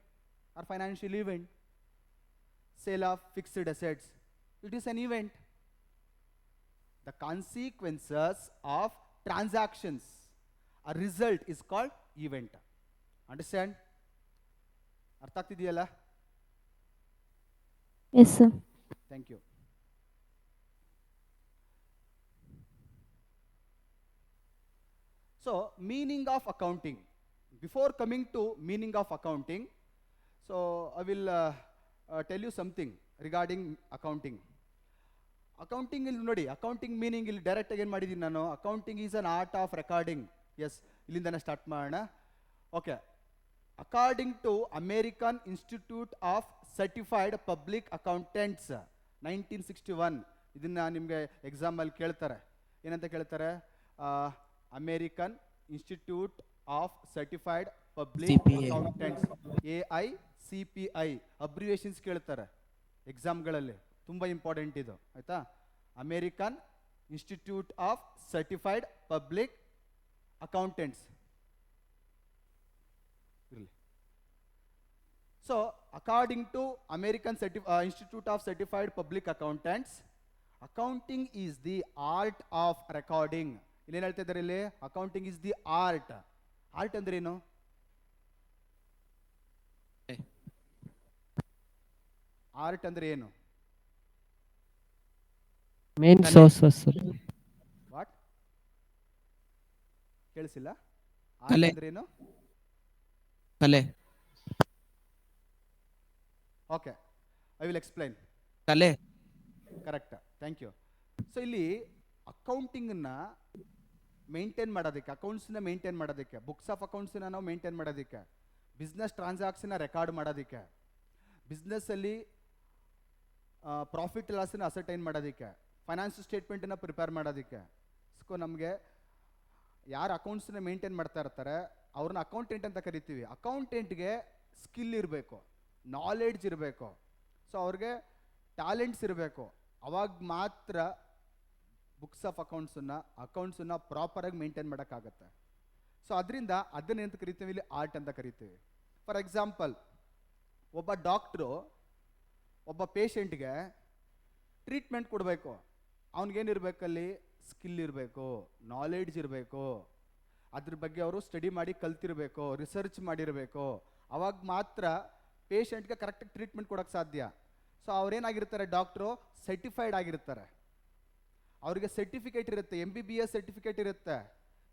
or financial event. Sale of fixed assets, it is an event. The consequences of transactions, a result is called event. Understand? ಅರ್ಥ ಆಗ್ತಿದೆಯಲ್ಲ? Yes, sir. Thank you. So, meaning of accounting. Before coming to meaning of accounting, so I will tell you something regarding accounting. Accounting ಇಲ್ಲಿ ನೋಡಿ, accounting meaning ಇಲ್ಲಿ ಡೈರೆಕ್ಟಾಗಿ ಏನು ಮಾಡಿದ್ದೀನಿ ನಾನು, accounting is an art of recording. Yes, ಇಲ್ಲಿಂದನೇ start ಮಾಡೋಣ. Okay. According to American Institute of Certified Public Accountants 1961, ಇದನ್ನು ನಿಮಗೆ ಎಕ್ಸಾಮಲ್ಲಿ ಕೇಳ್ತಾರೆ. ಏನಂತ ಕೇಳ್ತಾರೆ? American Institute of Certified Public Accountants, AICPI abbreviations ಕೇಳ್ತಾರೆ ಎಕ್ಸಾಮ್ಗಳಲ್ಲಿ. ತುಂಬ ಇಂಪಾರ್ಟೆಂಟ್ ಇದು, ಆಯಿತಾ? American Institute of Certified Public Accountants ಇರಲಿ. So according to American Institute of Certified Public accountants, accounting is the art of recording. ಇಲ್ಲೇನು ಹೇಳ್ತಾ ಇದ್ದಾರೆ ಇಲ್ಲಿ? Accounting is the art. Art ಅಂದ್ರೆ ಏನು? ಆರ್ಟ್ ಅಂದ್ರೆ ಏನು? Main source, sir. ವಾಟ್? ಕೇಳಿಸಿಲ್ಲ? ಕಲೆ. ಆರ್ಟ್ ಅಂದ್ರೆ ಏನು? ಕಲೆ. Okay, I will explain. ಕಲೆ. Correct, thank you. ಸೊ ಇಲ್ಲಿ ಅಕೌಂಟಿಂಗನ್ನು ಮೇಂಟೈನ್ ಮಾಡೋದಕ್ಕೆ, ಅಕೌಂಟ್ಸನ್ನ ಮೇಂಟೈನ್ ಮಾಡೋದಕ್ಕೆ, ಬುಕ್ಸ್ ಆಫ್ ಅಕೌಂಟ್ಸನ್ನ ನಾವು ಮೇಂಟೈನ್ ಮಾಡೋದಕ್ಕೆ, ಬಿಸ್ನೆಸ್ ಟ್ರಾನ್ಸಾಕ್ಷನ್ನ ರೆಕಾರ್ಡ್ ಮಾಡೋದಕ್ಕೆ, ಬಿಸ್ನೆಸ್ಸಲ್ಲಿ ಪ್ರಾಫಿಟ್ ಲಾಸನ್ನು ಅಸರ್ಟೈನ್ ಮಾಡೋದಕ್ಕೆ, ಫೈನಾನ್ಸ್ ಸ್ಟೇಟ್ಮೆಂಟನ್ನು ಪ್ರಿಪೇರ್ ಮಾಡೋದಕ್ಕೆ. ಸೊ ನಮಗೆ ಯಾರು ಅಕೌಂಟ್ಸನ್ನ ಮೇಂಟೈನ್ ಮಾಡ್ತಾ ಇರ್ತಾರೆ ಅವ್ರನ್ನ ಅಕೌಂಟೆಂಟ್ ಅಂತ ಕರಿತೀವಿ. ಅಕೌಂಟೆಂಟ್ಗೆ ಸ್ಕಿಲ್ ಇರಬೇಕು, ನಾಲೆಡ್ಜ್ ಇರಬೇಕು, ಸೊ ಅವ್ರಿಗೆ ಟ್ಯಾಲೆಂಟ್ಸ್ ಇರಬೇಕು. ಅವಾಗ ಮಾತ್ರ ಬುಕ್ಸ್ ಆಫ್ ಅಕೌಂಟ್ಸನ್ನು ಪ್ರಾಪರಾಗಿ ಮೇಂಟೈನ್ ಮಾಡೋಕ್ಕಾಗತ್ತೆ. ಸೊ ಅದರಿಂದ ಅದನ್ನ ಎಂತ ಕರಿತೀವಿ ಇಲ್ಲಿ? ಆರ್ಟ್ ಅಂತ ಕರಿತೀವಿ. ಫಾರ್ ಎಕ್ಸಾಂಪಲ್, ಒಬ್ಬ ಡಾಕ್ಟ್ರು ಒಬ್ಬ ಪೇಷಂಟ್ಗೆ ಟ್ರೀಟ್ಮೆಂಟ್ ಕೊಡಬೇಕು. ಅವನಿಗೇನಿರಬೇಕಲ್ಲಿ? ಸ್ಕಿಲ್ ಇರಬೇಕು, ನಾಲೆಡ್ಜ್ ಇರಬೇಕು, ಅದ್ರ ಬಗ್ಗೆ ಅವರು ಸ್ಟಡಿ ಮಾಡಿ ಕಲ್ತಿರಬೇಕು, ರಿಸರ್ಚ್ ಮಾಡಿರಬೇಕು. ಅವಾಗ ಮಾತ್ರ ಪೇಷಂಟ್ಗೆ ಕರೆಕ್ಟಾಗಿ ಟ್ರೀಟ್ಮೆಂಟ್ ಕೊಡೋಕ್ಕೆ ಸಾಧ್ಯ. ಸೊ ಅವ್ರೇನಾಗಿರ್ತಾರೆ? ಡಾಕ್ಟ್ರು ಸರ್ಟಿಫೈಡ್ ಆಗಿರ್ತಾರೆ, ಅವರಿಗೆ ಸರ್ಟಿಫಿಕೇಟ್ ಇರುತ್ತೆ, MBBS ಸರ್ಟಿಫಿಕೇಟ್ ಇರುತ್ತೆ,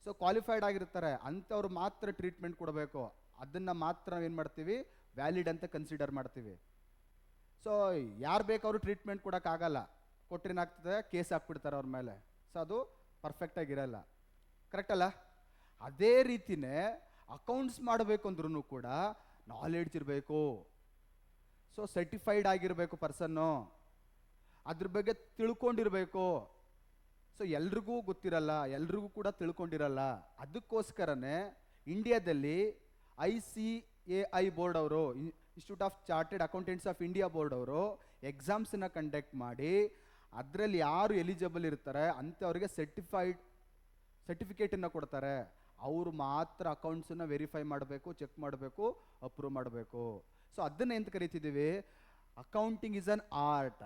ಸೊ ಕ್ವಾಲಿಫೈಡ್ ಆಗಿರ್ತಾರೆ. ಅಂಥವ್ರು ಮಾತ್ರ ಟ್ರೀಟ್ಮೆಂಟ್ ಕೊಡಬೇಕು. ಅದನ್ನು ಮಾತ್ರ ನಾವೇನು ಮಾಡ್ತೀವಿ? ವ್ಯಾಲಿಡ್ ಅಂತ ಕನ್ಸಿಡರ್ ಮಾಡ್ತೀವಿ. ಸೊ ಯಾರು ಬೇಕಾದ್ರೂ ಟ್ರೀಟ್ಮೆಂಟ್ ಕೊಡೋಕ್ಕಾಗಲ್ಲ. ಕೊಟ್ಟರೇನಾಗ್ತದೆ? ಕೇಸ್ ಹಾಕ್ಬಿಡ್ತಾರೆ ಅವ್ರ ಮೇಲೆ. ಸೊ ಅದು ಪರ್ಫೆಕ್ಟಾಗಿರಲ್ಲ. ಕರೆಕ್ಟ್ ಅಲ್ಲ? ಅದೇ ರೀತಿಯೇ ಅಕೌಂಟ್ಸ್ ಮಾಡಬೇಕು ಅಂದ್ರೂ ಕೂಡ ನಾಲೆಡ್ಜ್ ಇರಬೇಕು. ಸೊ ಸರ್ಟಿಫೈಡ್ ಆಗಿರಬೇಕು ಪರ್ಸನ್ನು, ಅದ್ರ ಬಗ್ಗೆ ತಿಳ್ಕೊಂಡಿರಬೇಕು. ಸೊ ಎಲ್ರಿಗೂ ಗೊತ್ತಿರಲ್ಲ, ಎಲ್ರಿಗೂ ಕೂಡ ತಿಳ್ಕೊಂಡಿರಲ್ಲ. ಅದಕ್ಕೋಸ್ಕರನೇ ಇಂಡಿಯಾದಲ್ಲಿ ICAI ಬೋರ್ಡ್ ಅವರು, institute of chartered accountants of India board ಅವರು ಎಕ್ಸಾಮ್ಸನ್ನು ಕಂಡಕ್ಟ್ ಮಾಡಿ ಅದರಲ್ಲಿ ಯಾರು ಎಲಿಜಿಬಲ್ ಇರ್ತಾರೆ ಅಂಥವ್ರಿಗೆ ಸರ್ಟಿಫಿಕೇಟನ್ನು ಕೊಡ್ತಾರೆ. ಅವರು ಮಾತ್ರ ಅಕೌಂಟ್ಸನ್ನು ವೆರಿಫೈ ಮಾಡಬೇಕು, ಚೆಕ್ ಮಾಡಬೇಕು, ಅಪ್ರೂವ್ ಮಾಡಬೇಕು. ಸೊ ಅದನ್ನು ಎಂತ ಕರಿತಿದ್ದೀವಿ? Accounting is an art.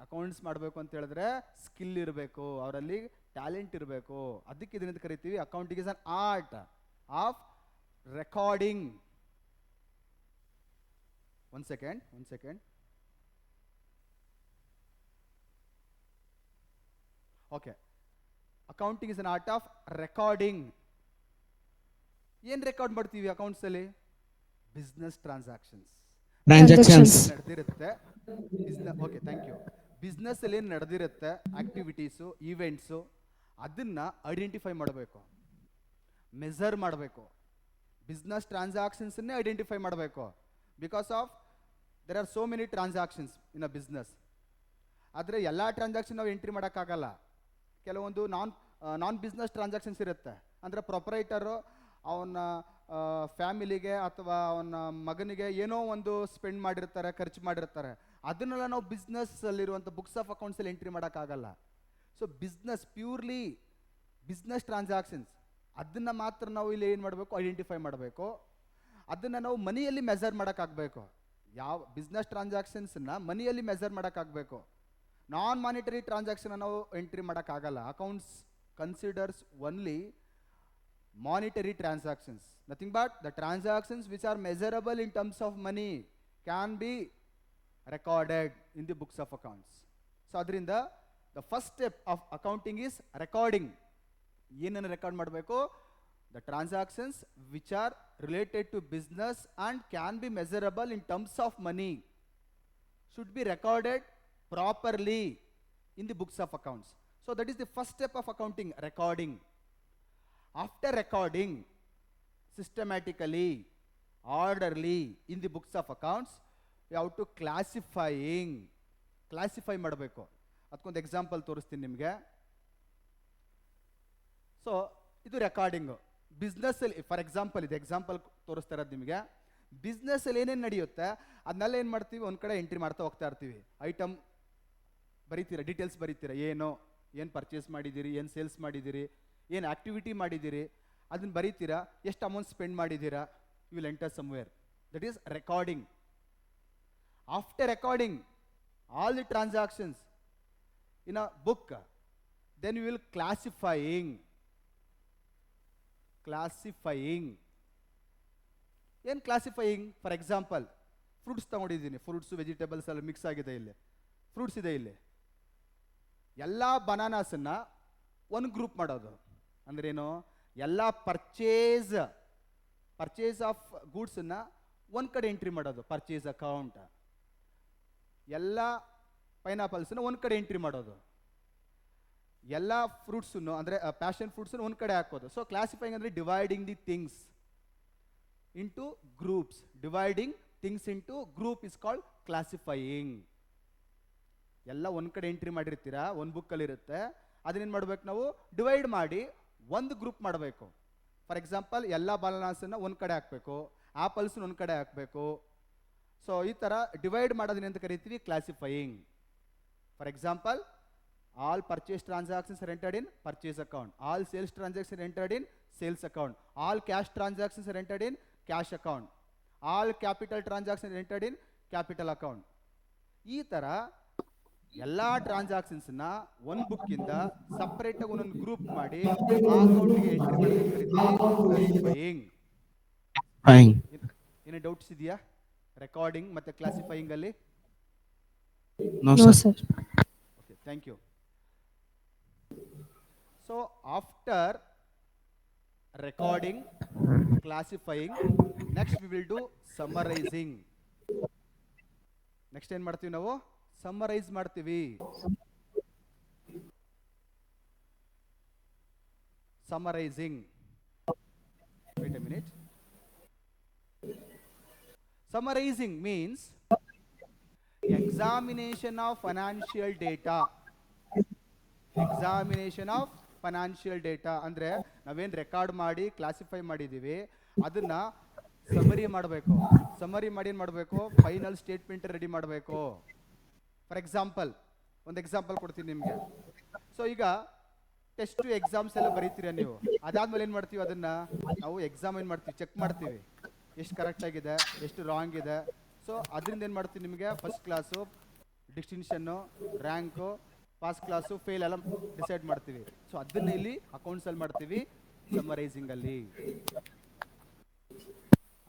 Accounts ಮಾಡಬೇಕು ಅಂತ ಹೇಳಿದ್ರೆ ಸ್ಕಿಲ್ ಇರಬೇಕು, ಅವರಲ್ಲಿ ಟ್ಯಾಲೆಂಟ್ ಇರಬೇಕು. ಅದಕ್ಕೆ ಇದನ್ನಂತ ಕರಿತೀವಿ accounting is an art of recording. one second. Okay, accounting is an art of recording. ಏನು ರೆಕಾರ್ಡ್ ಮಾಡ್ತೀವಿ ಅಕೌಂಟ್ಸ್ ಅಲ್ಲಿ? ಬಿಸ್ನೆಸ್ ಟ್ರಾನ್ಸಾಕ್ಷನ್ಸ್ ನಡೆದಿರುತ್ತೆ. Okay, thank you. ಬಿಸ್ನೆಸ್ ಅಲ್ಲಿ ಏನು ನಡೆದಿರುತ್ತೆ, ಆಕ್ಟಿವಿಟೀಸು, ಈವೆಂಟ್ಸು, ಅದನ್ನ ಐಡೆಂಟಿಫೈ ಮಾಡಬೇಕು, ಮೆಜರ್ ಮಾಡಬೇಕು. ಬಿಸ್ನೆಸ್ ಟ್ರಾನ್ಸಾಕ್ಷನ್ಸನ್ನೇ ಐಡೆಂಟಿಫೈ ಮಾಡಬೇಕು. Because of there are so many transactions in a business. ಆದರೆ ಎಲ್ಲ ಟ್ರಾನ್ಸಾಕ್ಷನ್ ನಾವು ಎಂಟ್ರಿ ಮಾಡೋಕ್ಕಾಗಲ್ಲ. ಕೆಲವೊಂದು ನಾನ್ ಬಿಸ್ನೆಸ್ ಟ್ರಾನ್ಸಾಕ್ಷನ್ಸ್ ಇರುತ್ತೆ. ಅಂದರೆ ಪ್ರೊಪರೈಟರು ಅವನ ಫ್ಯಾಮಿಲಿಗೆ ಅಥವಾ ಅವನ ಮಗನಿಗೆ ಏನೋ ಒಂದು ಸ್ಪೆಂಡ್ ಮಾಡಿರ್ತಾರೆ, ಖರ್ಚು ಮಾಡಿರ್ತಾರೆ. ಅದನ್ನೆಲ್ಲ ನಾವು ಬಿಸ್ನೆಸ್ಸಲ್ಲಿರುವಂಥ ಬುಕ್ಸ್ ಆಫ್ ಅಕೌಂಟ್ಸಲ್ಲಿ ಎಂಟ್ರಿ ಮಾಡೋಕ್ಕಾಗಲ್ಲ. So business purely business transactions ಅದನ್ನು ಮಾತ್ರ ನಾವು ಇಲ್ಲಿ ಏನು ಮಾಡಬೇಕು, ಐಡೆಂಟಿಫೈ ಮಾಡಬೇಕು. ಅದನ್ನು ನಾವು ಮನಿಯಲ್ಲಿ ಮೆಜರ್ ಮಾಡೋಕ್ಕಾಗಬೇಕು. ಯಾವ ಬಿಸ್ನೆಸ್ ಟ್ರಾನ್ಸಾಕ್ಷನ್ಸನ್ನು ಮನಿಯಲ್ಲಿ ಮೆಜರ್ ಮಾಡೋಕ್ಕಾಗಬೇಕು. ನಾನ್ ಮಾನಿಟರಿ ಟ್ರಾನ್ಸಾಕ್ಷನ್ ನಾವು ಎಂಟ್ರಿ ಮಾಡೋಕ್ಕಾಗಲ್ಲ. Accounts considers only monetary transactions, nothing but the transactions which are measurable in terms of money can be recorded in the books of accounts. So adrinda the first step of accounting is recording. ಏನನ್ನು record ಮಾಡಬೇಕು? the transactions which are related to business and can be measurable in terms of money should be recorded properly in the books of accounts. So that is the first step of accounting, recording. After recording systematically, orderly in the books of accounts, we have to classify ಮಾಡಬೇಕು. ಅದಕ್ಕೊಂದು example ತೋರಿಸ್ತೀನಿ ನಿಮಗೆ. So ಇದು recording. ಬಿಸ್ನೆಸ್ಸಲ್ಲಿ for example ಇದು example ತೋರಿಸ್ತಾ ಇರೋದು ನಿಮಗೆ. ಬಿಸ್ನೆಸ್ಸಲ್ಲಿ ಏನೇನು ನಡೆಯುತ್ತೆ ಅದನ್ನೆಲ್ಲ ಏನು ಮಾಡ್ತೀವಿ, ಒಂದು ಕಡೆ ಎಂಟ್ರಿ ಮಾಡ್ತಾ ಹೋಗ್ತಾ ಇರ್ತೀವಿ. ಐಟಮ್ ಬರೀತೀರಾ, ಡೀಟೇಲ್ಸ್ ಬರೀತೀರಾ, ಏನು ಪರ್ಚೇಸ್ ಮಾಡಿದ್ದೀರಿ, ಏನು ಸೇಲ್ಸ್ ಮಾಡಿದ್ದೀರಿ, ಏನು ಆ್ಯಕ್ಟಿವಿಟಿ ಮಾಡಿದ್ದೀರಿ, ಅದನ್ನು ಬರೀತೀರಾ. ಎಷ್ಟು ಅಮೌಂಟ್ ಸ್ಪೆಂಡ್ ಮಾಡಿದ್ದೀರಾ, you will enter somewhere. That is recording. After recording all the transactions in a book, then you will classifying. ಏನು ಕ್ಲಾಸಿಫೈಯಿಂಗ್? ಫಾರ್ ಎಕ್ಸಾಂಪಲ್ ಫ್ರೂಟ್ಸ್ ತಗೊಂಡಿದ್ದೀನಿ, ಫ್ರೂಟ್ಸು ವೆಜಿಟೇಬಲ್ಸ್ ಎಲ್ಲ ಮಿಕ್ಸ್ ಆಗಿದೆ. ಇಲ್ಲಿ ಫ್ರೂಟ್ಸ್ ಇದೆ. ಇಲ್ಲಿ ಎಲ್ಲ ಬನಾನಾಸನ್ನು ಒಂದು ಗ್ರೂಪ್ ಮಾಡೋದು. ಅಂದ್ರೇನು? ಎಲ್ಲ ಪರ್ಚೇಸ್ ಆಫ್ ಗೂಡ್ಸನ್ನು ಒಂದು ಕಡೆ ಎಂಟ್ರಿ ಮಾಡೋದು, ಪರ್ಚೇಸ್ ಅಕೌಂಟ್. ಎಲ್ಲ ಪೈನಾಪಲ್ಸನ್ನು ಒಂದು ಕಡೆ ಎಂಟ್ರಿ ಮಾಡೋದು. ಎಲ್ಲ ಫ್ರೂಟ್ಸನ್ನು ಅಂದರೆ ಪ್ಯಾಷನ್ ಫ್ರೂಟ್ಸನ್ನು ಒಂದು ಕಡೆ ಹಾಕೋದು. ಸೊ ಕ್ಲಾಸಿಫೈಯಿಂಗ್ ಅಂದರೆ dividing the things into groups. Dividing things into group is called classifying. ಎಲ್ಲ ಒಂದು ಕಡೆ ಎಂಟ್ರಿ ಮಾಡಿರ್ತೀರಾ, ಒಂದು ಬುಕ್ಕಲ್ಲಿರುತ್ತೆ. ಅದನ್ನೇನು ಮಾಡ್ಬೇಕು ನಾವು? ಡಿವೈಡ್ ಮಾಡಿ ಒಂದು ಗ್ರೂಪ್ ಮಾಡಬೇಕು. ಫಾರ್ ಎಕ್ಸಾಂಪಲ್ ಎಲ್ಲ ಬನಾನಾಸನ್ನು ಒಂದು ಕಡೆ ಹಾಕಬೇಕು, ಆ್ಯಪಲ್ಸ್ನ ಒಂದು ಕಡೆ ಹಾಕಬೇಕು. ಸೊ ಈ ಥರ ಡಿವೈಡ್ ಮಾಡೋದನ್ನ ಅಂತ ಕರಿತೀವಿ classifying. For example all purchase transactions are entered in purchase account, all sales transaction entered in sales account, all cash transactions are entered in cash account, all capital transaction entered in capital account. ಈ ಥರ ಎಲ್ಲ ಟ್ರಾನ್ಸಾಕ್ಷನ್ಸ್ನ ಒಂದು ಬುಕ್ಕಿಂದ ಸಪ್ರೇಟಾಗಿ ಒಂದೊಂದು group ಮಾಡಿ ಆ ಅಕೌಂಟ್ಗೆ entry classifying. ಏನೇ ಡೌಟ್ಸ್ ಇದೆಯಾ ರೆಕಾರ್ಡಿಂಗ್ ಮತ್ತು ಕ್ಲಾಸಿಫೈಯಿಂಗ್ ಅಲ್ಲಿ? No, No, sir. sir. Okay, thank you. So after recording, classifying, next we will do summarizing. Next ಏನು ಮಾಡ್ತೀವಿ ನಾವು? ಸಮ್ಮರೈಸ್ ಮಾಡ್ತೀವಿ. Summarizing. Wait a minute. Summarizing means examination of financial data. Examination of financial data ಅಂದ್ರೆ ನಾವೇನು record ಮಾಡಿ classify ಮಾಡಿದ್ದೀವಿ ಅದನ್ನ summary ಮಾಡಬೇಕು. ಸಮರಿ ಮಾಡಿ ಏನು ಮಾಡಬೇಕು? ಫೈನಲ್ ಸ್ಟೇಟ್ಮೆಂಟ್ ರೆಡಿ ಮಾಡಬೇಕು. ಫಾರ್ ಎಕ್ಸಾಂಪಲ್ ಒಂದು ಎಕ್ಸಾಂಪಲ್ ಕೊಡ್ತೀನಿ ನಿಮಗೆ. ಸೊ ಈಗ ಟೆಸ್ಟ್ ಎಕ್ಸಾಮ್ಸ್ ಎಲ್ಲ ಬರೀತೀರಾ ನೀವು. ಅದಾದ್ಮೇಲೆ ಏನು ಮಾಡ್ತೀವಿ? ಅದನ್ನು ನಾವು ಎಕ್ಸಾಮಿನ್ ಮಾಡ್ತೀವಿ, ಚೆಕ್ ಮಾಡ್ತೀವಿ ಎಷ್ಟು ಕರೆಕ್ಟ್ ಆಗಿದೆ, ಎಷ್ಟು ರಾಂಗ್ ಇದೆ. ಸೊ ಅದರಿಂದ ಏನು ಮಾಡ್ತೀವಿ? ನಿಮಗೆ first class, distinction, rank, pass class, fail ಎಲ್ಲ ಡಿಸೈಡ್ ಮಾಡ್ತೀವಿ. ಸೊ ಅದನ್ನ ಇಲ್ಲಿ ಅಕೌಂಟ್ಸಲ್ಲಿ ಮಾಡ್ತೀವಿ, ಸಮ್ಮರೈಸಿಂಗಲ್ಲಿ.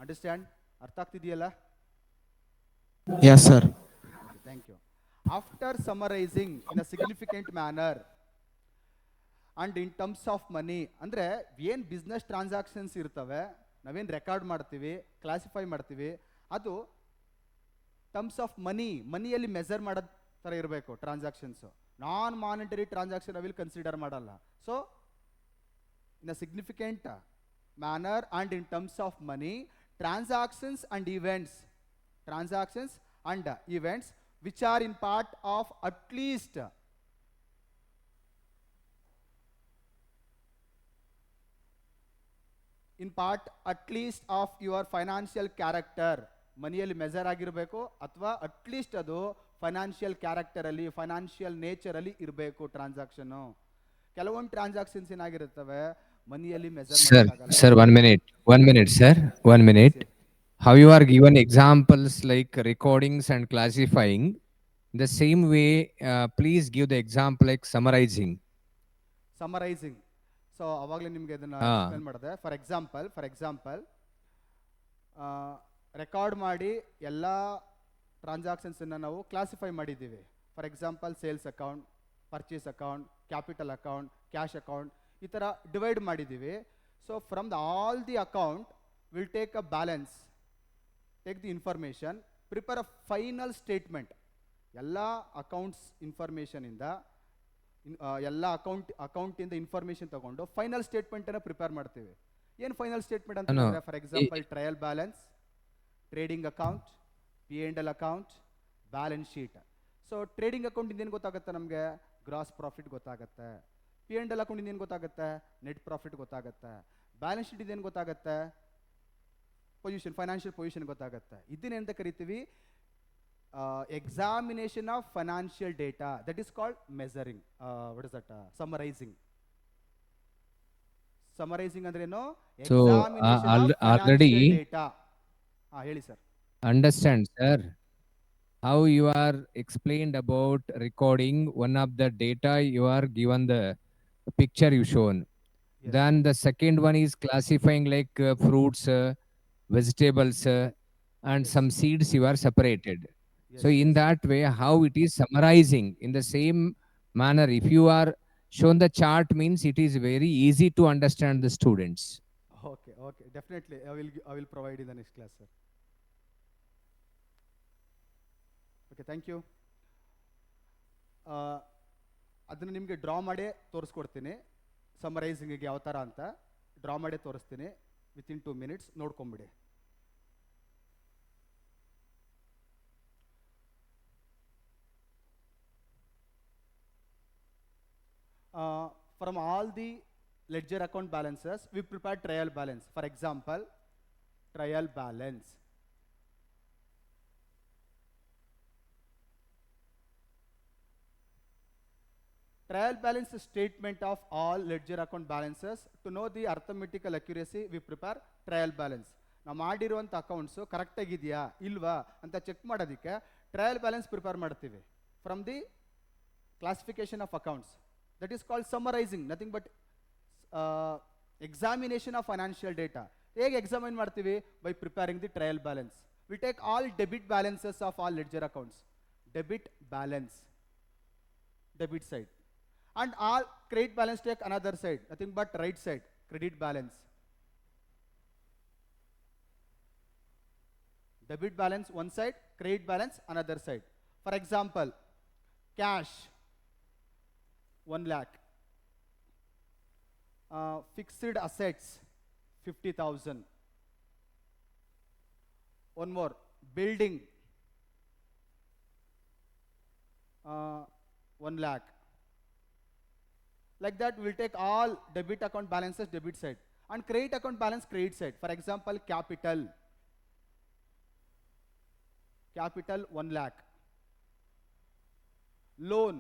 ಅಂಡರ್ಸ್ಟ್ಯಾಂಡ್? ಅರ್ಥ ಆಗ್ತಿದೆಯಲ್ಲ? Yes, sir. Thank you. After summarizing in a significant manner and in terms of money, ಅಂದರೆ ಏನು ಬಿಸ್ನೆಸ್ ಟ್ರಾನ್ಸಾಕ್ಷನ್ಸ್ ಇರ್ತವೆ, ನಾವೇನು ರೆಕಾರ್ಡ್ ಮಾಡ್ತೀವಿ, ಕ್ಲಾಸಿಫೈ ಮಾಡ್ತೀವಿ, ಅದು ಟರ್ಮ್ಸ್ ಆಫ್ ಮನಿಯಲ್ಲಿ ಮೆಜರ್ ಮಾಡೋ ಥರ ಇರಬೇಕು ಟ್ರಾನ್ಸಾಕ್ಷನ್ಸು. ನಾನ್ ಮಾನಿಟರಿ ಟ್ರಾನ್ಸಾಕ್ಷನ್ ನಾವಿಲ್ಲಿ ಕನ್ಸಿಡರ್ ಮಾಡಲ್ಲ. So in a significant manner and in terms of money, transactions and and events which are in part of at least of your financial character. ಮನಿಯಲ್ಲಿ measure ಆಗಿರಬೇಕು ಅಥವಾ at least ಅದು financial ಕ್ಯಾರೆಕ್ಟರಲ್ಲಿ financial ನೇಚರಲ್ಲಿ ಇರಬೇಕು transaction. ಕೆಲವೊಂದು transactions ಏನಾಗಿರುತ್ತವೆ ಮನಿಯಲ್ಲಿ measure Sir, sir, 1 minute, sir, 1 minute. How you are given examples like recordings and classifying, the same way, please give the example like summarizing. Summarising. So ಅವಾಗಲೇ ನಿಮಗೆ ಇದನ್ನ ಹಾ. Explain ಮಾಡಿದೆ. For example record ಮಾಡಿ ಎಲ್ಲ ಟ್ರಾನ್ಸಾಕ್ಷನ್ಸನ್ನು ನಾವು classify ಮಾಡಿದ್ದೀವಿ. For example sales account, purchase account, capital account, cash account, ಈ ಥರ ಡಿವೈಡ್ ಮಾಡಿದ್ದೀವಿ. So from all the account will take a balance, take the information, prepare a final statement. ಎಲ್ಲ accounts ಇನ್ಫಾರ್ಮೇಷನಿಂದ ಎಲ್ಲ ಅಕೌಂಟಿಂದ ಇನ್ಫಾರ್ಮೇಷನ್ ತಗೊಂಡು ಫೈನಲ್ ಸ್ಟೇಟ್ಮೆಂಟನ್ನು prepare ಮಾಡ್ತೀವಿ. ಏನು ಫೈನಲ್ ಸ್ಟೇಟ್ಮೆಂಟ್ ಅಂತ ಹೇಳಿದ್ರೆ for example trial balance, trading account, P&L account, balance sheet. So trading ಅಕೌಂಟಿಂದ ಏನು ಗೊತ್ತಾಗುತ್ತೆ ನಮಗೆ? ಗ್ರಾಸ್ ಪ್ರಾಫಿಟ್ ಗೊತ್ತಾಗುತ್ತೆ. P&L ಅಕೌಂಟಿಂದ ಏನು ಗೊತ್ತಾಗುತ್ತೆ? ನೆಟ್ ಪ್ರಾಫಿಟ್ ಗೊತ್ತಾಗುತ್ತೆ. ಬ್ಯಾಲೆನ್ಸ್ ಶೀಟಿಂದ ಏನು ಗೊತ್ತಾಗುತ್ತೆ? ಪೊಸಿಷನ್, ಫೈನಾನ್ಷಿಯಲ್ ಪೊಸಿಷನ್ ಗೊತ್ತಾಗುತ್ತೆ. ಇದನ್ನೆಂತ ಕರಿತೀವಿ? Examination of financial data. That is called measuring. What is that? Summarising. Summarising ಅಂದ್ರೆ ಏನು? So, already data. ಹೇಳಿ sir. understand, sir, how you are explained about recording. One of the data you are given the picture you shown. Yes. Then the second one is classifying like fruits, vegetables, and Yes. some seeds you are separated. Yes, So in yes. that way, how it is summarizing in the same manner. If you are shown the chart, means it is very easy to understand the students. Okay, definitely. I will provide in the next class, sir. Okay, thank you. ಅದನ್ನು ನಿಮಗೆ draw ಮಾಡೇ ತೋರಿಸ್ಕೊಡ್ತೀನಿ. ಸಮರೈಸಿಂಗಿಗೆ ಯಾವ ಥರ ಅಂತ draw ಮಾಡೇ ತೋರಿಸ್ತೀನಿ. Within 2 minutes ನೋಡ್ಕೊಂಬಿಡಿ. From all the ledger account balances, we prepare trial balance. For example, trial balance. Trial balance is statement of all ledger account balances. To know the arithmetical accuracy, we prepare trial balance. ನಾವು ಮಾಡಿರುವಂಥ accounts ಕರೆಕ್ಟಾಗಿದೆಯಾ ಇಲ್ವಾ ಅಂತ check ಮಾಡೋದಕ್ಕೆ trial balance prepare ಮಾಡ್ತೀವಿ from the classification of accounts. That is called summarizing, nothing but examination of financial data. ಹೇಗೆ examine ಮಾಡ್ತೀವಿ? By preparing the trial balance. We take all debit balances of all ledger accounts. Debit balance, debit side, and all credit balance take another side, nothing but right side, credit balance. Debit balance one side, credit balance another side. For example, cash 1 lakh, fixed assets 50,000. One more, building 1 lakh. Like that, we'll take all debit account balances debit side and credit account balance credit side. For example, capital 1 lakh. Loan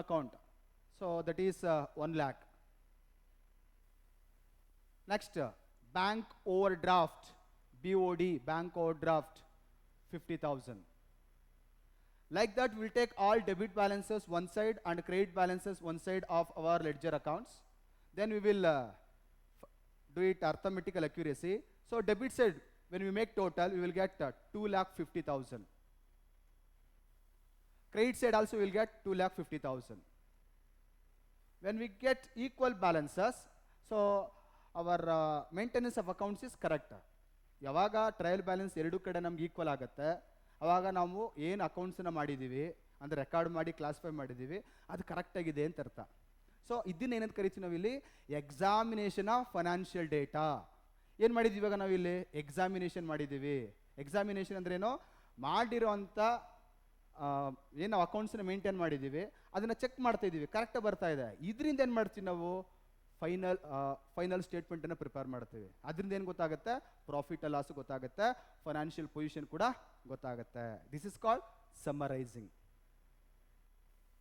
account, so that is 1 lakh. Next, bank overdraft, BOD, bank overdraft 50,000. Like that, we'll take all debit balances one side and credit balances one side of our ledger accounts. Then we will do it arithmetical accuracy. So debit side, when we make total, we will get 2,50,000. Credit side also we will get 2,50,000. When we get equal balances, so our maintenance of accounts is correct. ಯಾವಾಗ trial balance ಎರಡು ಕಡೆ ನಮ್ಗೆ equal ಆಗುತ್ತೆ ಅವಾಗ ನಾವು ಏನು ಅಕೌಂಟ್ಸನ್ನು ಮಾಡಿದ್ದೀವಿ ಅಂದರೆ ರೆಕಾರ್ಡ್ ಮಾಡಿ ಕ್ಲಾಸಿಫೈ ಮಾಡಿದ್ದೀವಿ ಅದು ಕರೆಕ್ಟಾಗಿದೆ ಅಂತ ಅರ್ಥ. ಸೊ ಇದನ್ನೇನಂತ ಕರಿತೀವಿ ನಾವಿಲ್ಲಿ? Examination of financial data. ಏನು ಮಾಡಿದ್ದೀವಿ ಇವಾಗ ನಾವಿಲ್ಲಿ? ಎಕ್ಸಾಮಿನೇಷನ್ ಮಾಡಿದ್ದೀವಿ. ಎಕ್ಸಾಮಿನೇಷನ್ ಅಂದ್ರೇನು, ಮಾಡಿರೋಂಥ ಏನು ನಾವು ಅಕೌಂಟ್ಸನ್ನ ಮೇಂಟೈನ್ ಮಾಡಿದ್ದೀವಿ ಅದನ್ನು ಚೆಕ್ ಮಾಡ್ತಾ ಇದ್ದೀವಿ, ಕರೆಕ್ಟಾಗಿ ಬರ್ತಾ ಇದೆ. ಇದರಿಂದ ಏನು ಮಾಡ್ತೀವಿ ನಾವು, ಫೈನಲ್ ಸ್ಟೇಟ್ಮೆಂಟನ್ನು ಪ್ರಿಪೇರ್ ಮಾಡ್ತೀವಿ. ಅದರಿಂದ ಏನು ಗೊತ್ತಾಗುತ್ತೆ, ಪ್ರಾಫಿಟ್ ಲಾಸ್ ಗೊತ್ತಾಗುತ್ತೆ, ಫೈನಾನ್ಷಿಯಲ್ ಪೊಸಿಷನ್ ಕೂಡ ಗೊತ್ತಾಗುತ್ತೆ. This is called summarizing.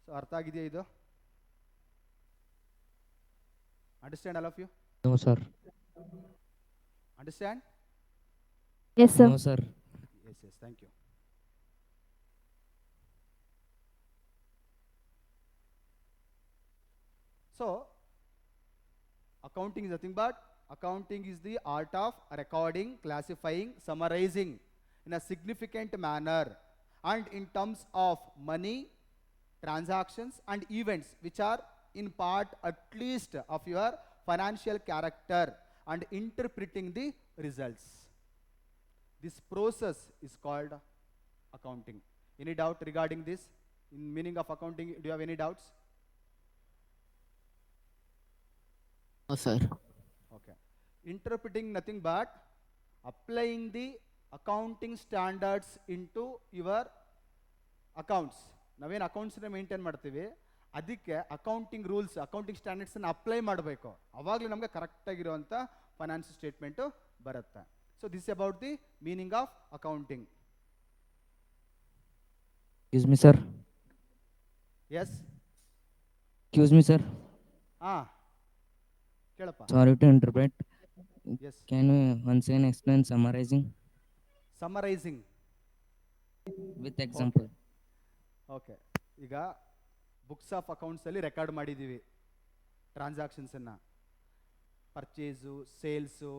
So ಅರ್ಥ ಆಗಿದೆಯಾ ಇದು? Understand all of you? No, sir. Understand? Yes, sir. No, sir. Yes, thank you. So accounting is nothing but accounting is the art of recording, classifying, summarizing in a significant manner and in terms of money, transactions and events which are in part at least of your financial character and interpreting the results. This process is called accounting. Any doubt regarding this? In meaning of accounting, do you have any doubts? No, sir. Okay. Interpreting nothing but applying the accounting standards into your accounts. ನಾವೇನು ಅಕೌಂಟ್ಸ್ನ maintain ಮಾಡ್ತೀವಿ ಅದಕ್ಕೆ accounting rules, accounting ಸ್ಟ್ಯಾಂಡರ್ಡ್ಸನ್ನು apply ಮಾಡಬೇಕು. ಅವಾಗಲೇ ನಮಗೆ ಕರೆಕ್ಟಾಗಿರುವಂಥ financial statement ಬರುತ್ತೆ. So this about the meaning of accounting. Excuse me, sir. Yes, Excuse me, sir. ಹಾಂ ಕೇಳಪ್ಪ. Sorry to interrupt. Yes, Can you once again explain summarizing summarizing. with example? Okay, ಈಗ books of ಅಕೌಂಟ್ಸಲ್ಲಿ record ಮಾಡಿದ್ದೀವಿ ಟ್ರಾನ್ಸಾಕ್ಷನ್ಸನ್ನು, purchase, sales,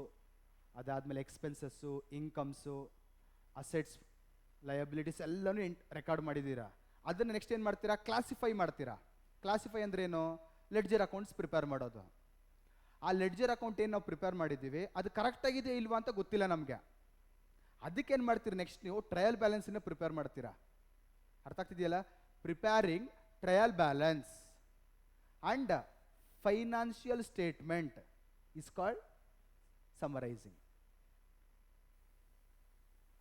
ಅದಾದಮೇಲೆ expenses, incomes, assets, liabilities ಎಲ್ಲನೂ record ಮಾಡಿದ್ದೀರಾ. ಅದನ್ನು ನೆಕ್ಸ್ಟ್ ಏನು ಮಾಡ್ತೀರಾ, ಕ್ಲಾಸಿಫೈ ಮಾಡ್ತೀರಾ. ಕ್ಲಾಸಿಫೈ ಅಂದ್ರೇನು, ಲೆಡ್ಜರ್ ಅಕೌಂಟ್ಸ್ ಪ್ರಿಪೇರ್ ಮಾಡೋದು. ಆ ಲೆಡ್ಜರ್ ಅಕೌಂಟ್ ಏನು ನಾವು ಪ್ರಿಪೇರ್ ಮಾಡಿದ್ದೀವಿ ಅದು ಕರೆಕ್ಟಾಗಿದೆ ಇಲ್ವಾ ಅಂತ ಗೊತ್ತಿಲ್ಲ ನಮಗೆ. ಅದಕ್ಕೇನು ಮಾಡ್ತೀರಿ, ನೆಕ್ಸ್ಟ್ ನೀವು ಟ್ರಯಲ್ ಬ್ಯಾಲೆನ್ಸನ್ನು ಪ್ರಿಪೇರ್ ಮಾಡ್ತೀರಾ. ಅರ್ಥ ಆಗ್ತಿದೆಯಲ್ಲ? Preparing trial balance and financial statement is called summarising.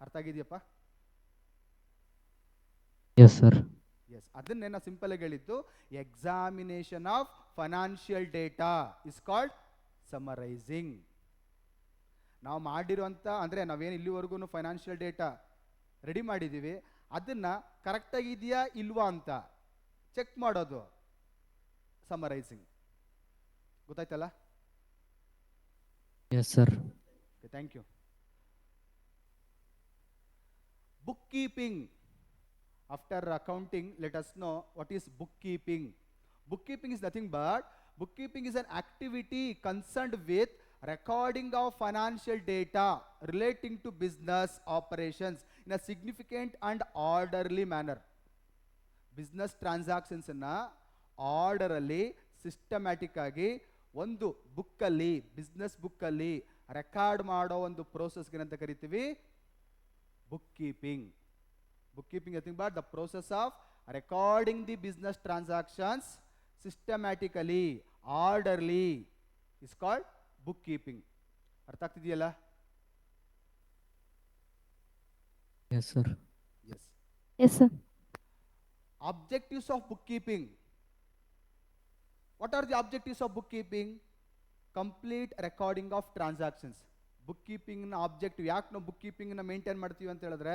ಅರ್ಥ ಆಗಿದೆಯಪ್ಪ? Yes, sir. ಎಸ್, ಅದನ್ನೇ ನಾವು ಸಿಂಪಲ್ ಆಗಿ ಹೇಳಿದ್ದು. Examination of financial data is called summarising. ನಾವು ಮಾಡಿರುವಂಥ ಅಂದರೆ ನಾವೇನು ಇಲ್ಲಿವರೆಗೂ ಫೈನಾನ್ಷಿಯಲ್ ಡೇಟಾ ರೆಡಿ ಮಾಡಿದ್ದೀವಿ ಅದನ್ನು ಕರೆಕ್ಟಾಗಿದೆಯಾ ಇಲ್ವಾ ಅಂತ ಚೆಕ್ ಮಾಡೋದು ಸಮ್ಮರೈಸಿಂಗ್. ಗೊತ್ತಾಯ್ತಲ್ಲ? Yes, sir. Thank you. bookkeeping. After accounting, let us know what is bookkeeping. Bookkeeping is nothing but bookkeeping is an activity concerned with recording of financial data relating to business operations in a significant and orderly manner. Business transactions ಅನ್ನು ಆರ್ಡರಲ್ಲಿ systematic ಆಗಿ ಒಂದು ಬುಕ್ಕಲ್ಲಿ, business ಬುಕ್ಕಲ್ಲಿ record ಮಾಡೋ ಒಂದು ಪ್ರೋಸೆಸ್ಗೆ ಏನಂತ ಕರಿತೀವಿ, book keeping. Book keeping is nothing but the process of recording the business transactions systematically, orderly is called bookkeeping. ಅರ್ಥ ಆಗ್ತಿದೆಯಲ್ಲ? Yes, sir. Yes. Yes, sir. Objectives of bookkeeping. What are the objectives of bookkeeping? Complete recording of transactions. Book ಕೀಪಿಂಗ್ನ objective, ಯಾಕೆ ನಾವು book ಕೀಪಿಂಗ್ನ maintain ಮಾಡ್ತೀವಿ ಅಂತ ಹೇಳಿದ್ರೆ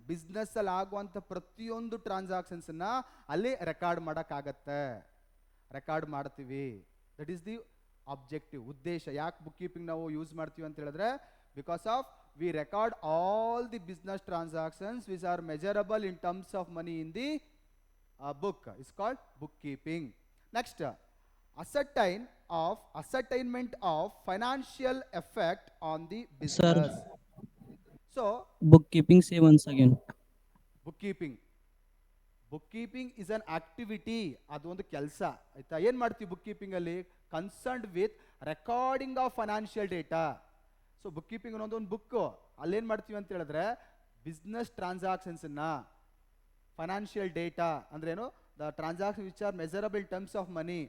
ಬಿಸ್ನೆಸ್ಸಲ್ಲಿ ಆಗುವಂಥ ಪ್ರತಿಯೊಂದು ಟ್ರಾನ್ಸಾಕ್ಷನ್ಸನ್ನು ಅಲ್ಲಿ ರೆಕಾರ್ಡ್ ಮಾಡೋಕ್ಕಾಗತ್ತೆ, ರೆಕಾರ್ಡ್ ಮಾಡ್ತೀವಿ. ದಟ್ ಈಸ್ ದಿ ಆಬ್ಜೆಕ್ಟಿವ್, ಉದ್ದೇಶ. ಯಾಕೆ ಬುಕ್ ಕೀಪಿಂಗ್ ನಾವು ಯೂಸ್ ಮಾಡ್ತೀವಿ ಅಂತ ಹೇಳಿದ್ರೆ because of we record all the business transactions which are measurable in terms of money in the book is called bookkeeping. Next, ascertainment of financial effect on the business. So Bookkeeping, say once again. bookkeeping is an activity, ಅದು ಒಂದು ಕೆಲಸ ಆಯ್ತಾ. ಏನು ಮಾಡ್ತೀವಿ book keeping ಅಲ್ಲಿ, concerned with recording of financial data. So book keeping ಅನ್ನೋದು ಒಂದು book, ಅಲ್ಲೇನು ಮಾಡ್ತೀವಿ ಅಂತ ಹೇಳಿದ್ರೆ ಬಿಸ್ನೆಸ್ ಟ್ರಾನ್ಸಾಕ್ಷನ್ಸನ್ನು, ಫೈನಾನ್ಷಿಯಲ್ ಡೇಟಾ ಅಂದ್ರೇನು, the transaction which are measurable terms of money,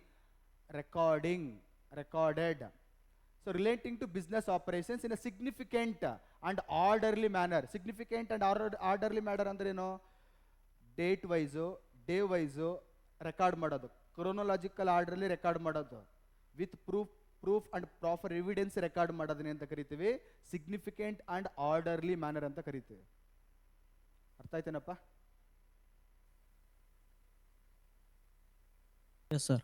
recorded. So relating to business operations in a significant and orderly manner. Significant and orderly manner ಅಂದ್ರೆ ಏನು? Date wise, day wise record ಮಾಡೋದು, chronological ಆರ್ಡ್ರಲ್ಲಿ record ಮಾಡೋದು, with proof and proper evidence record ಮಾಡೋದನ್ನ ಅಂತ ಕರಿತೀವಿ significant and orderly manner ಅಂತ ಕರಿತೀವಿ. ಅರ್ಥ ಆಯ್ತೇನಪ್ಪ? Yes, sir.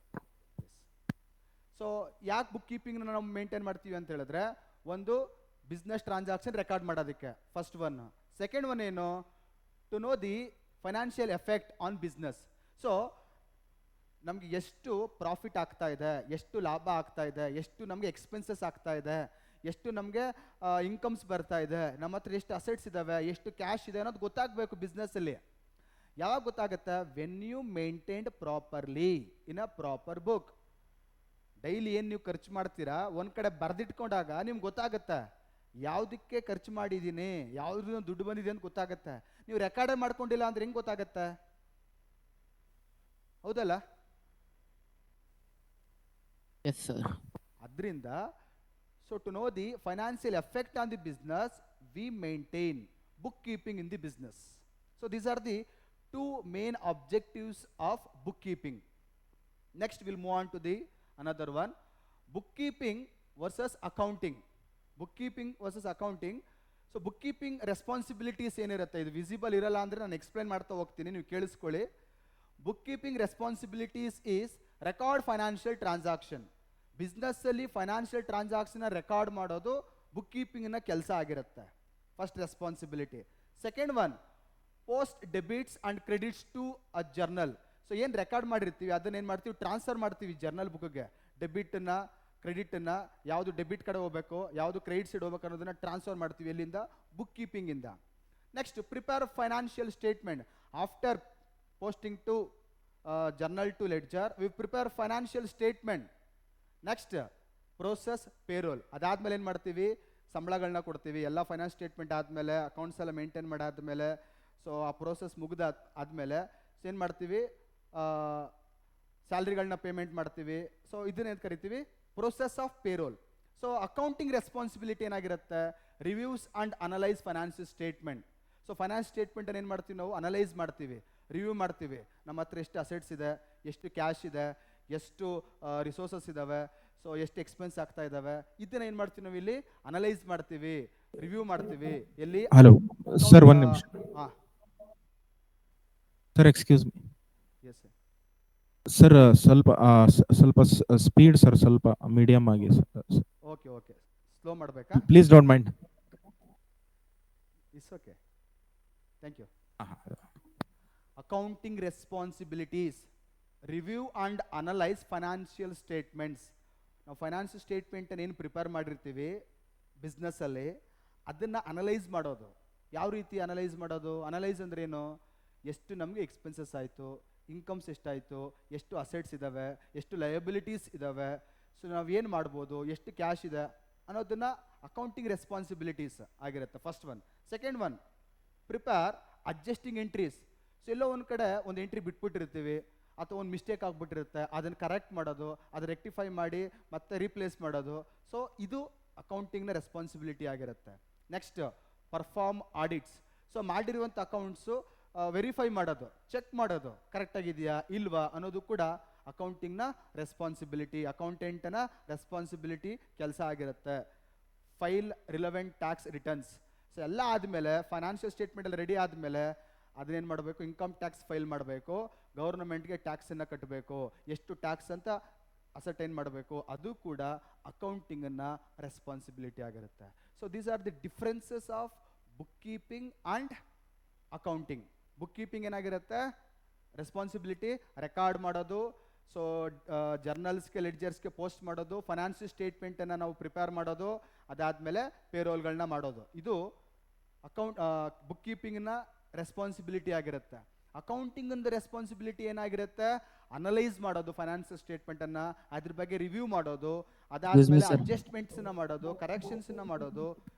ಸೊ ಯಾಕೆ ಬುಕ್ ಕೀಪಿಂಗ್ನ ನಾವು ಮೇಂಟೈನ್ ಮಾಡ್ತೀವಿ ಅಂತ ಹೇಳಿದ್ರೆ, ಒಂದು ಬಿಸ್ನೆಸ್ ಟ್ರಾನ್ಸಾಕ್ಷನ್ ರೆಕಾರ್ಡ್ ಮಾಡೋದಕ್ಕೆ ಫಸ್ಟ್ ಒನ್. ಸೆಕೆಂಡ್ ಒನ್ ಏನು? To know the financial effect on business. So ನಮಗೆ ಎಷ್ಟು ಪ್ರಾಫಿಟ್ ಆಗ್ತಾ ಇದೆ, ಎಷ್ಟು ಲಾಭ ಆಗ್ತಾ ಇದೆ, ಎಷ್ಟು ನಮಗೆ ಎಕ್ಸ್ಪೆನ್ಸಸ್ ಆಗ್ತಾ ಇದೆ, ಎಷ್ಟು ನಮಗೆ ಇನ್ಕಮ್ಸ್ ಬರ್ತಾ ಇದೆ, ನಮ್ಮ ಹತ್ರ ಎಷ್ಟು ಅಸೆಟ್ಸ್ ಇದ್ದಾವೆ, ಎಷ್ಟು ಕ್ಯಾಶ್ ಇದೆ ಅನ್ನೋದು ಗೊತ್ತಾಗಬೇಕು ಬಿಸ್ನೆಸ್ಸಲ್ಲಿ. ಯಾವಾಗ ಗೊತ್ತಾಗುತ್ತೆ? When you maintained properly in a proper book. Daily ಏನು ನೀವು ಖರ್ಚು ಮಾಡ್ತೀರಾ ಒಂದು ಕಡೆ ಬರೆದಿಟ್ಕೊಂಡಾಗ ನಿಮ್ಗೆ ಗೊತ್ತಾಗುತ್ತೆ ಯಾವುದಕ್ಕೆ ಖರ್ಚು ಮಾಡಿದ್ದೀನಿ, ಯಾವ್ದು ದುಡ್ಡು ಬಂದಿದೆ ಅಂತ ಗೊತ್ತಾಗುತ್ತೆ. ನೀವು ರೆಕಾರ್ಡೇ ಮಾಡ್ಕೊಂಡಿಲ್ಲ ಅಂದ್ರೆ ಹೆಂಗೆ ಗೊತ್ತಾಗತ್ತೆ? ಹೌದಲ್ಲ? Yes, sir. ಅದರಿಂದ so to know the financial effect on the business we maintain bookkeeping in the business. So these are the two main objectives of bookkeeping. Next we'll move on to the another one, bookkeeping versus accounting. Bookkeeping versus accounting. So bookkeeping responsibilities ಏನಿರುತ್ತೆ, ಇದು visible ಇರಲ್ಲ ಅಂದರೆ ನಾನು explain ಮಾಡ್ತಾ ಹೋಗ್ತೀನಿ, ನೀವು ಕೇಳಿಸ್ಕೊಳ್ಳಿ. bookkeeping responsibilities is record financial transaction. ಬಿಸ್ನೆಸ್ಸಲ್ಲಿ ಫೈನಾನ್ಷಿಯಲ್ ಟ್ರಾನ್ಸಾಕ್ಷನ್ನ ರೆಕಾರ್ಡ್ ಮಾಡೋದು ಬುಕ್ ಕೀಪಿಂಗ್ನ ಕೆಲಸ ಆಗಿರುತ್ತೆ, first responsibility. Second one, post debits and credits to a journal. So ಏನು ರೆಕಾರ್ಡ್ ಮಾಡಿರ್ತೀವಿ ಅದನ್ನ ಏನು ಮಾಡ್ತೀವಿ? ಟ್ರಾನ್ಸ್ಫರ್ ಮಾಡ್ತೀವಿ ಜರ್ನಲ್ ಬುಕ್ಗೆ. ಡೆಬಿಟನ್ನು ಕ್ರೆಡಿಟನ್ನು, ಯಾವುದು ಡೆಬಿಟ್ ಕಡೆ ಹೋಗಬೇಕು, ಯಾವುದು ಕ್ರೆಡಿಟ್ ಸೈಡ್ ಹೋಗ್ಬೇಕು ಅನ್ನೋದನ್ನು ಟ್ರಾನ್ಸ್ಫರ್ ಮಾಡ್ತೀವಿ. ಎಲ್ಲಿಂದ? ಬುಕ್ ಕೀಪಿಂಗಿಂದ. Next, prepare financial statement. After posting to journal to ledger we prepare financial statement. Next, process payroll. ಅದಾದಮೇಲೆ ಏನು ಮಾಡ್ತೀವಿ? ಸಂಬಳಗಳನ್ನ ಕೊಡ್ತೀವಿ. ಎಲ್ಲ ಫೈನಾನ್ಸ್ ಸ್ಟೇಟ್ಮೆಂಟ್ ಆದಮೇಲೆ, ಅಕೌಂಟ್ಸ್ ಎಲ್ಲ ಮೇಂಟೈನ್ ಮಾಡಾದ್ಮೇಲೆ, ಸೊ ಆ ಪ್ರೋಸೆಸ್ ಮುಗಿದ ಆದಮೇಲೆ ಏನು ಮಾಡ್ತೀವಿ? ಸ್ಯಾಲ್ರಿಗಳನ್ನ ಪೇಮೆಂಟ್ ಮಾಡ್ತೀವಿ. ಸೊ ಇದನ್ನೇನು ಕರಿತೀವಿ? Process of payroll. So accounting responsibility ಏನಾಗಿರುತ್ತೆ? Reviews and analyse financial statement. So finance ಸ್ಟೇಟ್ಮೆಂಟನ್ನು ಏನು ಮಾಡ್ತೀವಿ ನಾವು? ಅನಲೈಸ್ ಮಾಡ್ತೀವಿ, ರಿವ್ಯೂ ಮಾಡ್ತೀವಿ. ನಮ್ಮ ಹತ್ರ ಎಷ್ಟು ಅಸೆಟ್ಸ್ ಇದೆ, ಎಷ್ಟು ಕ್ಯಾಶ್ ಇದೆ, ಎಷ್ಟು ರಿಸೋರ್ಸಸ್ ಇದ್ದಾವೆ, ಸೊ ಎಷ್ಟು ಎಕ್ಸ್ಪೆನ್ಸ್ ಆಗ್ತಾ ಇದ್ದಾವೆ, ಇದನ್ನ ಏನು ಮಾಡ್ತೀವಿ ನಾವು ಇಲ್ಲಿ? ಅನಲೈಸ್ ಮಾಡ್ತೀವಿ, ರಿವ್ಯೂ ಮಾಡ್ತೀವಿ. ಎಲ್ಲಿ? ಹಲೋ ಸರ್, ಒಂದು ನಿಮಿಷ ಹಾಂ sir, excuse me yes sir. ಸ್ವಲ್ಪ ಸ್ಪೀಡ್ ಸರ್, ಸ್ವಲ್ಪ ಮೀಡಿಯಮ್ ಆಗಿ ಸರ್. ಓಕೆ ಓಕೆ, ಸ್ಲೋ ಮಾಡಬೇಕಾ? Please don't mind. It's okay, thank you. Accounting responsibilities, review and analyse financial statements. ನಾವು ಫೈನಾನ್ಷಿಯಲ್ ಸ್ಟೇಟ್ಮೆಂಟನ್ನು ಏನು ಪ್ರಿಪೇರ್ ಮಾಡಿರ್ತೀವಿ ಬಿಸ್ನೆಸ್ಸಲ್ಲಿ, ಅದನ್ನು ಅನಲೈಸ್ ಮಾಡೋದು. ಯಾವ ರೀತಿ ಅನಲೈಸ್ ಮಾಡೋದು? ಅನಲೈಸ್ ಅಂದ್ರೆ ಏನು? ಎಷ್ಟು ನಮಗೆ ಎಕ್ಸ್ಪೆನ್ಸಸ್ ಆಯಿತು, ಇನ್ಕಮ್ಸ್ ಎಷ್ಟಾಯಿತು, ಎಷ್ಟು ಅಸೆಟ್ಸ್ ಇದ್ದಾವೆ, ಎಷ್ಟು ಲಯಬಿಲಿಟೀಸ್ ಇದ್ದಾವೆ, ಸೊ ನಾವೇನು ಮಾಡ್ಬೋದು, ಎಷ್ಟು ಕ್ಯಾಶ್ ಇದೆ ಅನ್ನೋದನ್ನು ಅಕೌಂಟಿಂಗ್ ರೆಸ್ಪಾನ್ಸಿಬಿಲಿಟೀಸ್ ಆಗಿರುತ್ತೆ, first one. Second one, prepare adjusting entries. So ಎಲ್ಲೋ ಒಂದು ಕಡೆ ಒಂದು ಎಂಟ್ರಿ ಬಿಟ್ಬಿಟ್ಟಿರ್ತೀವಿ ಅಥವಾ ಒಂದು ಮಿಸ್ಟೇಕ್ ಆಗಿಬಿಟ್ಟಿರುತ್ತೆ, ಅದನ್ನು ಕರೆಕ್ಟ್ ಮಾಡೋದು, ಅದು ರೆಕ್ಟಿಫೈ ಮಾಡಿ ಮತ್ತೆ ರೀಪ್ಲೇಸ್ ಮಾಡೋದು. ಸೊ ಇದು ಅಕೌಂಟಿಂಗ್ನ ರೆಸ್ಪಾನ್ಸಿಬಿಲಿಟಿ ಆಗಿರುತ್ತೆ. Next, perform audits. ಸೊ ಮಾಡಿರುವಂಥ ಅಕೌಂಟ್ಸು ವೆರಿಫೈ ಮಾಡೋದು, ಚೆಕ್ ಮಾಡೋದು, ಕರೆಕ್ಟಾಗಿದೆಯಾ ಇಲ್ವಾ ಅನ್ನೋದು ಕೂಡ ಅಕೌಂಟಿಂಗ್ನ ರೆಸ್ಪಾನ್ಸಿಬಿಲಿಟಿ, ಅಕೌಂಟೆಂಟ್ನ ರೆಸ್ಪಾನ್ಸಿಬಿಲಿಟಿ ಕೆಲಸ ಆಗಿರುತ್ತೆ. File relevant tax returns. So ಎಲ್ಲ ಆದಮೇಲೆ ಫೈನಾನ್ಷಿಯಲ್ ಸ್ಟೇಟ್ಮೆಂಟ್ ಎಲ್ಲ ರೆಡಿ ಆದಮೇಲೆ ಅದನ್ನೇನು ಮಾಡಬೇಕು? ಇನ್ಕಮ್ ಟ್ಯಾಕ್ಸ್ ಫೈಲ್ ಮಾಡಬೇಕು, ಗೌರ್ಮೆಂಟ್ಗೆ ಟ್ಯಾಕ್ಸನ್ನು ಕಟ್ಟಬೇಕು, ಎಷ್ಟು ಟ್ಯಾಕ್ಸ್ ಅಂತ ಅಸರ್ಟೈನ್ ಮಾಡಬೇಕು, ಅದು ಕೂಡ ಅಕೌಂಟಿಂಗನ್ನು ರೆಸ್ಪಾನ್ಸಿಬಿಲಿಟಿ ಆಗಿರುತ್ತೆ. So these are the differences of book keeping and accounting. Book keeping ಏನಾಗಿರುತ್ತೆ? ರೆಸ್ಪಾನ್ಸಿಬಿಲಿಟಿ ರೆಕಾರ್ಡ್ ಮಾಡೋದು, ಸೊ ಜರ್ನಲ್ಸ್ಗೆ ಲೆಡ್ಜರ್ಸ್ಗೆ ಪೋಸ್ಟ್ ಮಾಡೋದು, ಫೈನಾನ್ಷಿಯಲ್ ಸ್ಟೇಟ್ಮೆಂಟನ್ನು ನಾವು ಪ್ರಿಪೇರ್ ಮಾಡೋದು, ಅದಾದಮೇಲೆ ಪೇರೋಲ್ಗಳನ್ನ ಮಾಡೋದು. ಇದು ಬುಕ್ ಕೀಪಿಂಗ್ನ ರೆಸ್ಪಾನ್ಸಿಬಿಲಿಟಿ ಆಗಿರುತ್ತೆ. ಅಕೌಂಟಿಂಗ್ ಒಂದು ರೆಸ್ಪಾನ್ಸಿಬಿಲಿಟಿ ಏನಾಗಿರುತ್ತೆ? ಅನಲೈಸ್ ಮಾಡೋದು ಫೈನಾನ್ಷಿಯಲ್ ಸ್ಟೇಟ್ಮೆಂಟನ್ನು, ಅದ್ರ ಬಗ್ಗೆ ರಿವ್ಯೂ ಮಾಡೋದು, ಅದಾದ್ಮೇಲೆ ಅಡ್ಜಸ್ಟ್ಮೆಂಟ್ಸನ್ನ ಮಾಡೋದು, ಕರೆಕ್ಷನ್ಸನ್ನ ಮಾಡೋದು,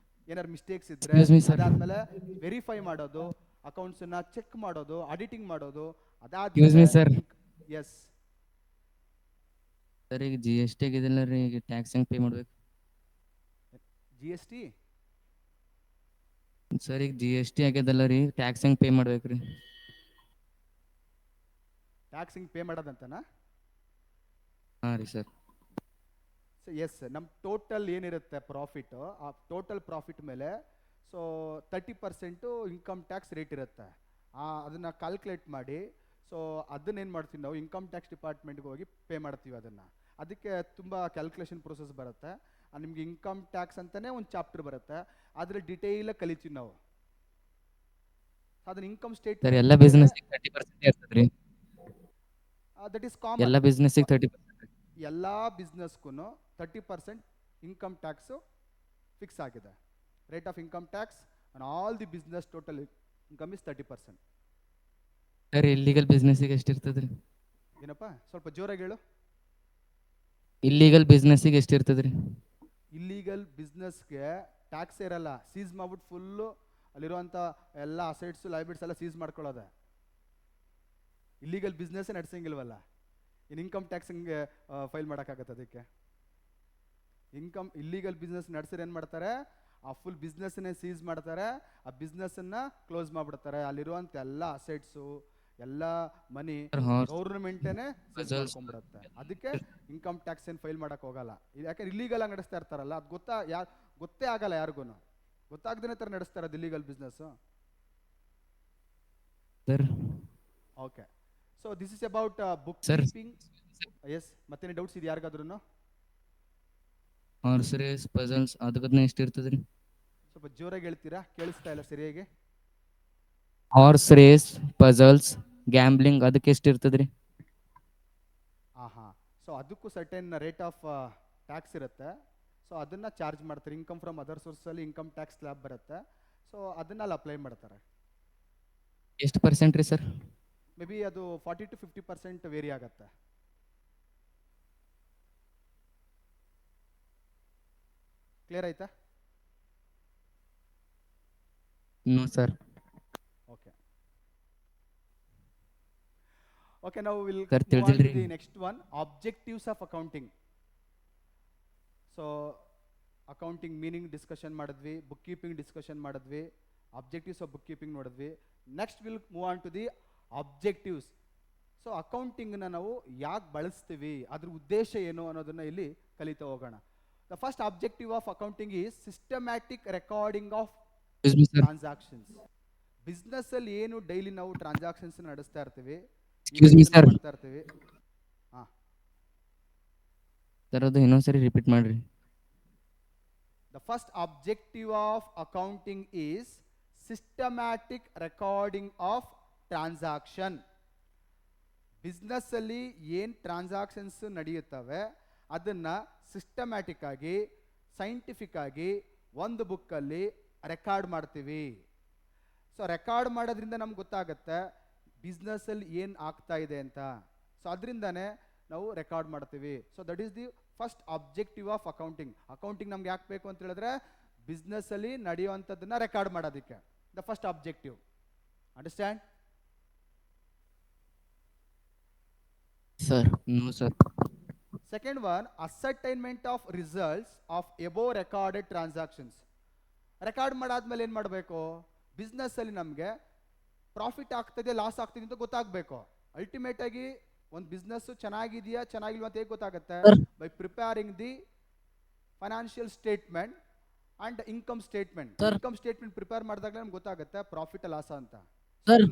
ಏನಾದ್ರು ಮಿಸ್ಟೇಕ್ಸ್ ಇದ್ರೆ ಅದಾದ್ಮೇಲೆ ವೆರಿಫೈ ಮಾಡೋದು, ಅಕೌಂಟ್ಸನ್ನ ಚೆಕ್ ಮಾಡೋದು, ಆಡಿಟಿಂಗ್ ಮಾಡೋದು, ಅದಾದ್ಮೇಲೆ ಎಸ್ ಸರ್ ಈಗ GST ಆಗಿದೆಲ್ಲ ರೀ, ಈಗ ಟ್ಯಾಕ್ಸ್ ಹೆಂಗೆ ಪೇ ಮಾಡ್ಬೇಕು? GST ಸರ್ ಈಗ GST ಆಗ್ಯದಲ್ಲ ರೀ, ಟ್ಯಾಕ್ಸ್ ಹೆಂಗ್ ಪೇ ಮಾಡ್ಬೇಕ್ರಿ? ಟ್ಯಾಕ್ಸ್ ಹಿಂಗೆ ಪೇ ಮಾಡೋದಂತನಾ? ಹಾಂ ರೀ ಸರ್. ಸೊ ಎಸ್, ನಮ್ಮ ಟೋಟಲ್ ಏನಿರುತ್ತೆ ಪ್ರಾಫಿಟ್, ಆ ಟೋಟಲ್ ಪ್ರಾಫಿಟ್ ಮೇಲೆ ಸೊ 30% ಇನ್ಕಮ್ ಟ್ಯಾಕ್ಸ್ ರೇಟ್ ಇರುತ್ತೆ. ಅದನ್ನು ಕ್ಯಾಲ್ಕುಲೇಟ್ ಮಾಡಿ, ಸೊ ಅದನ್ನೇನು ಮಾಡ್ತೀವಿ ನಾವು ಇನ್ಕಮ್ ಟ್ಯಾಕ್ಸ್ ಡಿಪಾರ್ಟ್ಮೆಂಟ್ಗೆ ಹೋಗಿ ಪೇ ಮಾಡ್ತೀವಿ ಅದನ್ನು. ಅದಕ್ಕೆ ತುಂಬ ಕ್ಯಾಲ್ಕುಲೇಷನ್ ಪ್ರೊಸೆಸ್ ಬರುತ್ತೆ. ನಿಮಗೆ ಇನ್ಕಮ್ ಟ್ಯಾಕ್ಸ್ ಅಂತಲೇ ಒಂದು ಚಾಪ್ಟರ್ ಬರುತ್ತೆ, ಅದ್ರಲ್ಲಿ ಡಿಟೇಲಾಗಿ ಕಲಿತೀವಿ ನಾವು. ಅದನ್ನ ಇನ್ಕಮ್ ಸರ್ ಸ್ಟೇಟ್ಮೆಂಟ್ ಎಲ್ಲ ಬಿಸ್ನೆಸ್ 30% ಇರ್ತದೆ ರೀ? That is common. ಎಲ್ಲ ಬಿಸ್ನೆಸ್ಸಿಗೆ 30%? ಎಲ್ಲ ಬಿಸ್ನೆಸ್ಗೂ 30% ಇನ್ಕಮ್ ಟ್ಯಾಕ್ಸು ಫಿಕ್ಸ್ ಆಗಿದೆ. Rate of income tax on all the business total income is 30%. Sir illegal ಬಿಸ್ನೆಸ್ಸಿಗೆ ಎಷ್ಟು ಇರ್ತದೆ ರೀ? ಏನಪ್ಪ ಸ್ವಲ್ಪ ಜೋರಾಗಿ ಹೇಳು. ಇಲ್ಲಿಗಲ್ ಬಿಸ್ನೆಸ್ಸಿಗೆ ಎಷ್ಟು ಇರ್ತದೆ ರೀ? ಇಲ್ಲೀಗಲ್ ಬಿಸ್ನೆಸ್ಗೆ ಟ್ಯಾಕ್ಸ್ ಇರಲ್ಲ, ಸೀಸ್ ಮಾಡ್ಬಿಟ್ಟು ಫುಲ್ಲು ಅಲ್ಲಿರುವಂಥ ಎಲ್ಲ ಅಸೆಟ್ಸು ಲೈಬಿಲಿಟೀಸ್ ಎಲ್ಲ ಸೀಸ್ ಮಾಡ್ಕೊಳ್ಳೋದೆ. ಇಲ್ಲೀಗಲ್ ಬಿಸ್ನೆಸ್ಸೇ ನಡೆಸಂಗಿಲ್ವಲ್ಲ, ಇನ್ನು ಇನ್ಕಮ್ ಟ್ಯಾಕ್ಸ್ ಹಿಂಗೆ ಫೈಲ್ ಮಾಡೋಕ್ಕಾಗತ್ತೆ? ಅದಕ್ಕೆ ಇಲ್ಲೀಗಲ್ ಬಿಸ್ನೆಸ್ ನಡೆಸಿದ್ರೆ ಏನು ಮಾಡ್ತಾರೆ, ಆ ಫುಲ್ ಬಿಸ್ನೆಸ್ಸನ್ನೇ ಸೀಸ್ ಮಾಡ್ತಾರೆ, ಆ ಬಿಸ್ನೆಸ್ಸನ್ನು ಕ್ಲೋಸ್ ಮಾಡಿಬಿಡ್ತಾರೆ. ಅಲ್ಲಿರುವಂಥ ಎಲ್ಲ ಅಸೆಟ್ಸು ಎಲ್ಲ ಮನಿ ಗೌರ್ಮೆಂಟೇನೆ ಸೀಸ್ ಮಾಡ್ಕೊಂಡ್ಬಿಡುತ್ತೆ. ಅದಕ್ಕೆ ಇನ್ಕಮ್ ಟ್ಯಾಕ್ಸ್ ಏನು ಫೈಲ್ ಮಾಡೋಕ್ಕೆ ಹೋಗಲ್ಲ. ಇದು ಯಾಕಂದ್ರೆ ಇಲ್ಲೀಗಲ್ ಆಗಿ ನಡೆಸ್ತಾ ಇರ್ತಾರಲ್ಲ, ಅದು ಗೊತ್ತೇ ಆಗಲ್ಲ ಯಾರಿಗೂ, ಗೊತ್ತಾಗ್ದೇ ಥರ ನಡೆಸ್ತಾರೆ ಅದು illegal business. Sir okay, so this is about book sir. Keeping. Yes, ಮತ್ತೇನು ಡೌಟ್ಸ್ ಇದೆ ಯಾರಿಗಾದ್ರೂ? ಹಾರ್ಸ್ ರೇಸ್, ಪಜಲ್ಸ್ ಅದಕ್ಕದನ್ನ ಎಷ್ಟು ಇರ್ತದೆ ರೀ? ಸ್ವಲ್ಪ ಜೋರಾಗಿ ಹೇಳ್ತೀರಾ, ಕೇಳಿಸ್ತಾ ಇಲ್ಲ ಸರಿಯಾಗಿ. ಹಾರ್ಸ್ ರೇಸ್, ಪಜಲ್ಸ್, ಗ್ಯಾಂಬ್ಲಿಂಗ್ ಅದಕ್ಕೆ ಎಷ್ಟು ಇರ್ತದೆ ರೀ? ಹಾಂ, ಸೊ ಅದಕ್ಕೂ ಸರ್ಟೆನ್ ರೇಟ್ ಆಫ್ ಟ್ಯಾಕ್ಸ್ ಇರುತ್ತೆ. ಸೊ ಅದನ್ನು ಚಾರ್ಜ್ ಮಾಡ್ತಾರೆ. ಇನ್ಕಮ್ ಫ್ರಮ್ ಅದರ್ ಸೋರ್ಸಲ್ಲಿ ಇನ್ಕಮ್ ಟ್ಯಾಕ್ಸ್ ಸ್ಲ್ಯಾಬ್ ಬರುತ್ತೆ. ಸೊ ಅದನ್ನು ಅಲ್ಲಿ ಅಪ್ಲೈ ಮಾಡ್ತಾರೆ. ಎಷ್ಟು ಪರ್ಸೆಂಟ್ ರೀ ಸರ್? ಮೇ ಬಿ ಅದು 40 to 50% ವೇರಿ ಆಗುತ್ತೆ. ಕ್ಲಿಯರ್ ಆಯ್ತಾ? No sir. Okay, now we'll Sir, move on to ತಿಳಿದಿಲ್ರಿ. the next one, objectives of accounting. So accounting meaning discussion ಮಾಡಿದ್ವಿ, book keeping discussion ಮಾಡಿದ್ವಿ, objectives of book keeping ನೋಡಿದ್ವಿ. Next we'll move on to the objectives. So ಅಕೌಂಟಿಂಗ್ನ ನಾವು ಯಾಕೆ ಬಳಸ್ತೀವಿ, ಅದ್ರ ಉದ್ದೇಶ ಏನು ಅನ್ನೋದನ್ನ ಇಲ್ಲಿ ಕಲಿತಾ ಹೋಗೋಣ. The first objective of accounting is systematic recording of transactions. Business ಅಲ್ಲಿ ಏನು ಡೈಲಿ ನಾವು ಟ್ರಾನ್ಸಾಕ್ಷನ್ಸ್ ನಡೆಸ್ತಾ ಇರ್ತೀವಿ, ಮಾಡ್ತಾ ಇರ್ತೀವಿ. ಸರ್ ಅದು ಇನ್ನೊಂದ್ಸರಿ ರಿಪೀಟ್ ಮಾಡ್ರಿ. The first objective of accounting is systematic recording of transaction. Business ಅಲ್ಲಿ ಏನು ಟ್ರಾನ್ಸಾಕ್ಷನ್ಸ್ ನಡೆಯುತ್ತವೆ ಅದನ್ನ ಸಿಸ್ಟಮ್ಯಾಟಿಕ್ ಆಗಿ ಸೈಂಟಿಫಿಕ್ ಆಗಿ ಒಂದು ಬುಕ್ಕಲ್ಲಿ ರೆಕಾರ್ಡ್ ಮಾಡ್ತೀವಿ. ಸೊ ರೆಕಾರ್ಡ್ ಮಾಡೋದ್ರಿಂದ ನಮ್ಗೆ ಗೊತ್ತಾಗುತ್ತೆ ಬಿಸ್ನೆಸ್ಸಲ್ಲಿ ಏನು ಆಗ್ತಾ ಇದೆ ಅಂತ. ಸೊ ಅದರಿಂದನೇ ನಾವು ರೆಕಾರ್ಡ್ ಮಾಡ್ತೀವಿ. So that is the first objective of accounting. Accounting ನಮ್ಗೆ ಯಾಕೆ ಬೇಕು ಅಂತ ಹೇಳಿದ್ರೆ ಬಿಸ್ನೆಸ್ಸಲ್ಲಿ ನಡೆಯುವಂಥದ್ದನ್ನು ರೆಕಾರ್ಡ್ ಮಾಡೋದಕ್ಕೆ. The first objective. Understand? Sir no sir. Second one, ascertainment of results of above recorded transactions. Record ಮಾಡಾದ್ಮೇಲೆ ಏನು ಮಾಡಬೇಕು, ಬಿಸ್ನೆಸ್ಸಲ್ಲಿ ನಮಗೆ ಪ್ರಾಫಿಟ್ ಆಗ್ತದೆ ಲಾಸ್ ಆಗ್ತದೆ ಅಂತ ಗೊತ್ತಾಗಬೇಕು. ಅಲ್ಟಿಮೇಟ್ ಆಗಿ ಒಂದು ಬಿಸ್ನೆಸ್ ಚೆನ್ನಾಗಿದೆಯಾ ಚೆನ್ನಾಗಿಲ್ವಾ ಅಂತ ಹೇಗೆ ಗೊತ್ತಾಗುತ್ತೆ? By preparing the financial statement and income statement. Income statement prepare ಮಾಡಿದಾಗಲೇ ನಮ್ಗೆ ಗೊತ್ತಾಗುತ್ತೆ ಪ್ರಾಫಿಟ್ ಲಾಸ್ ಅಂತ.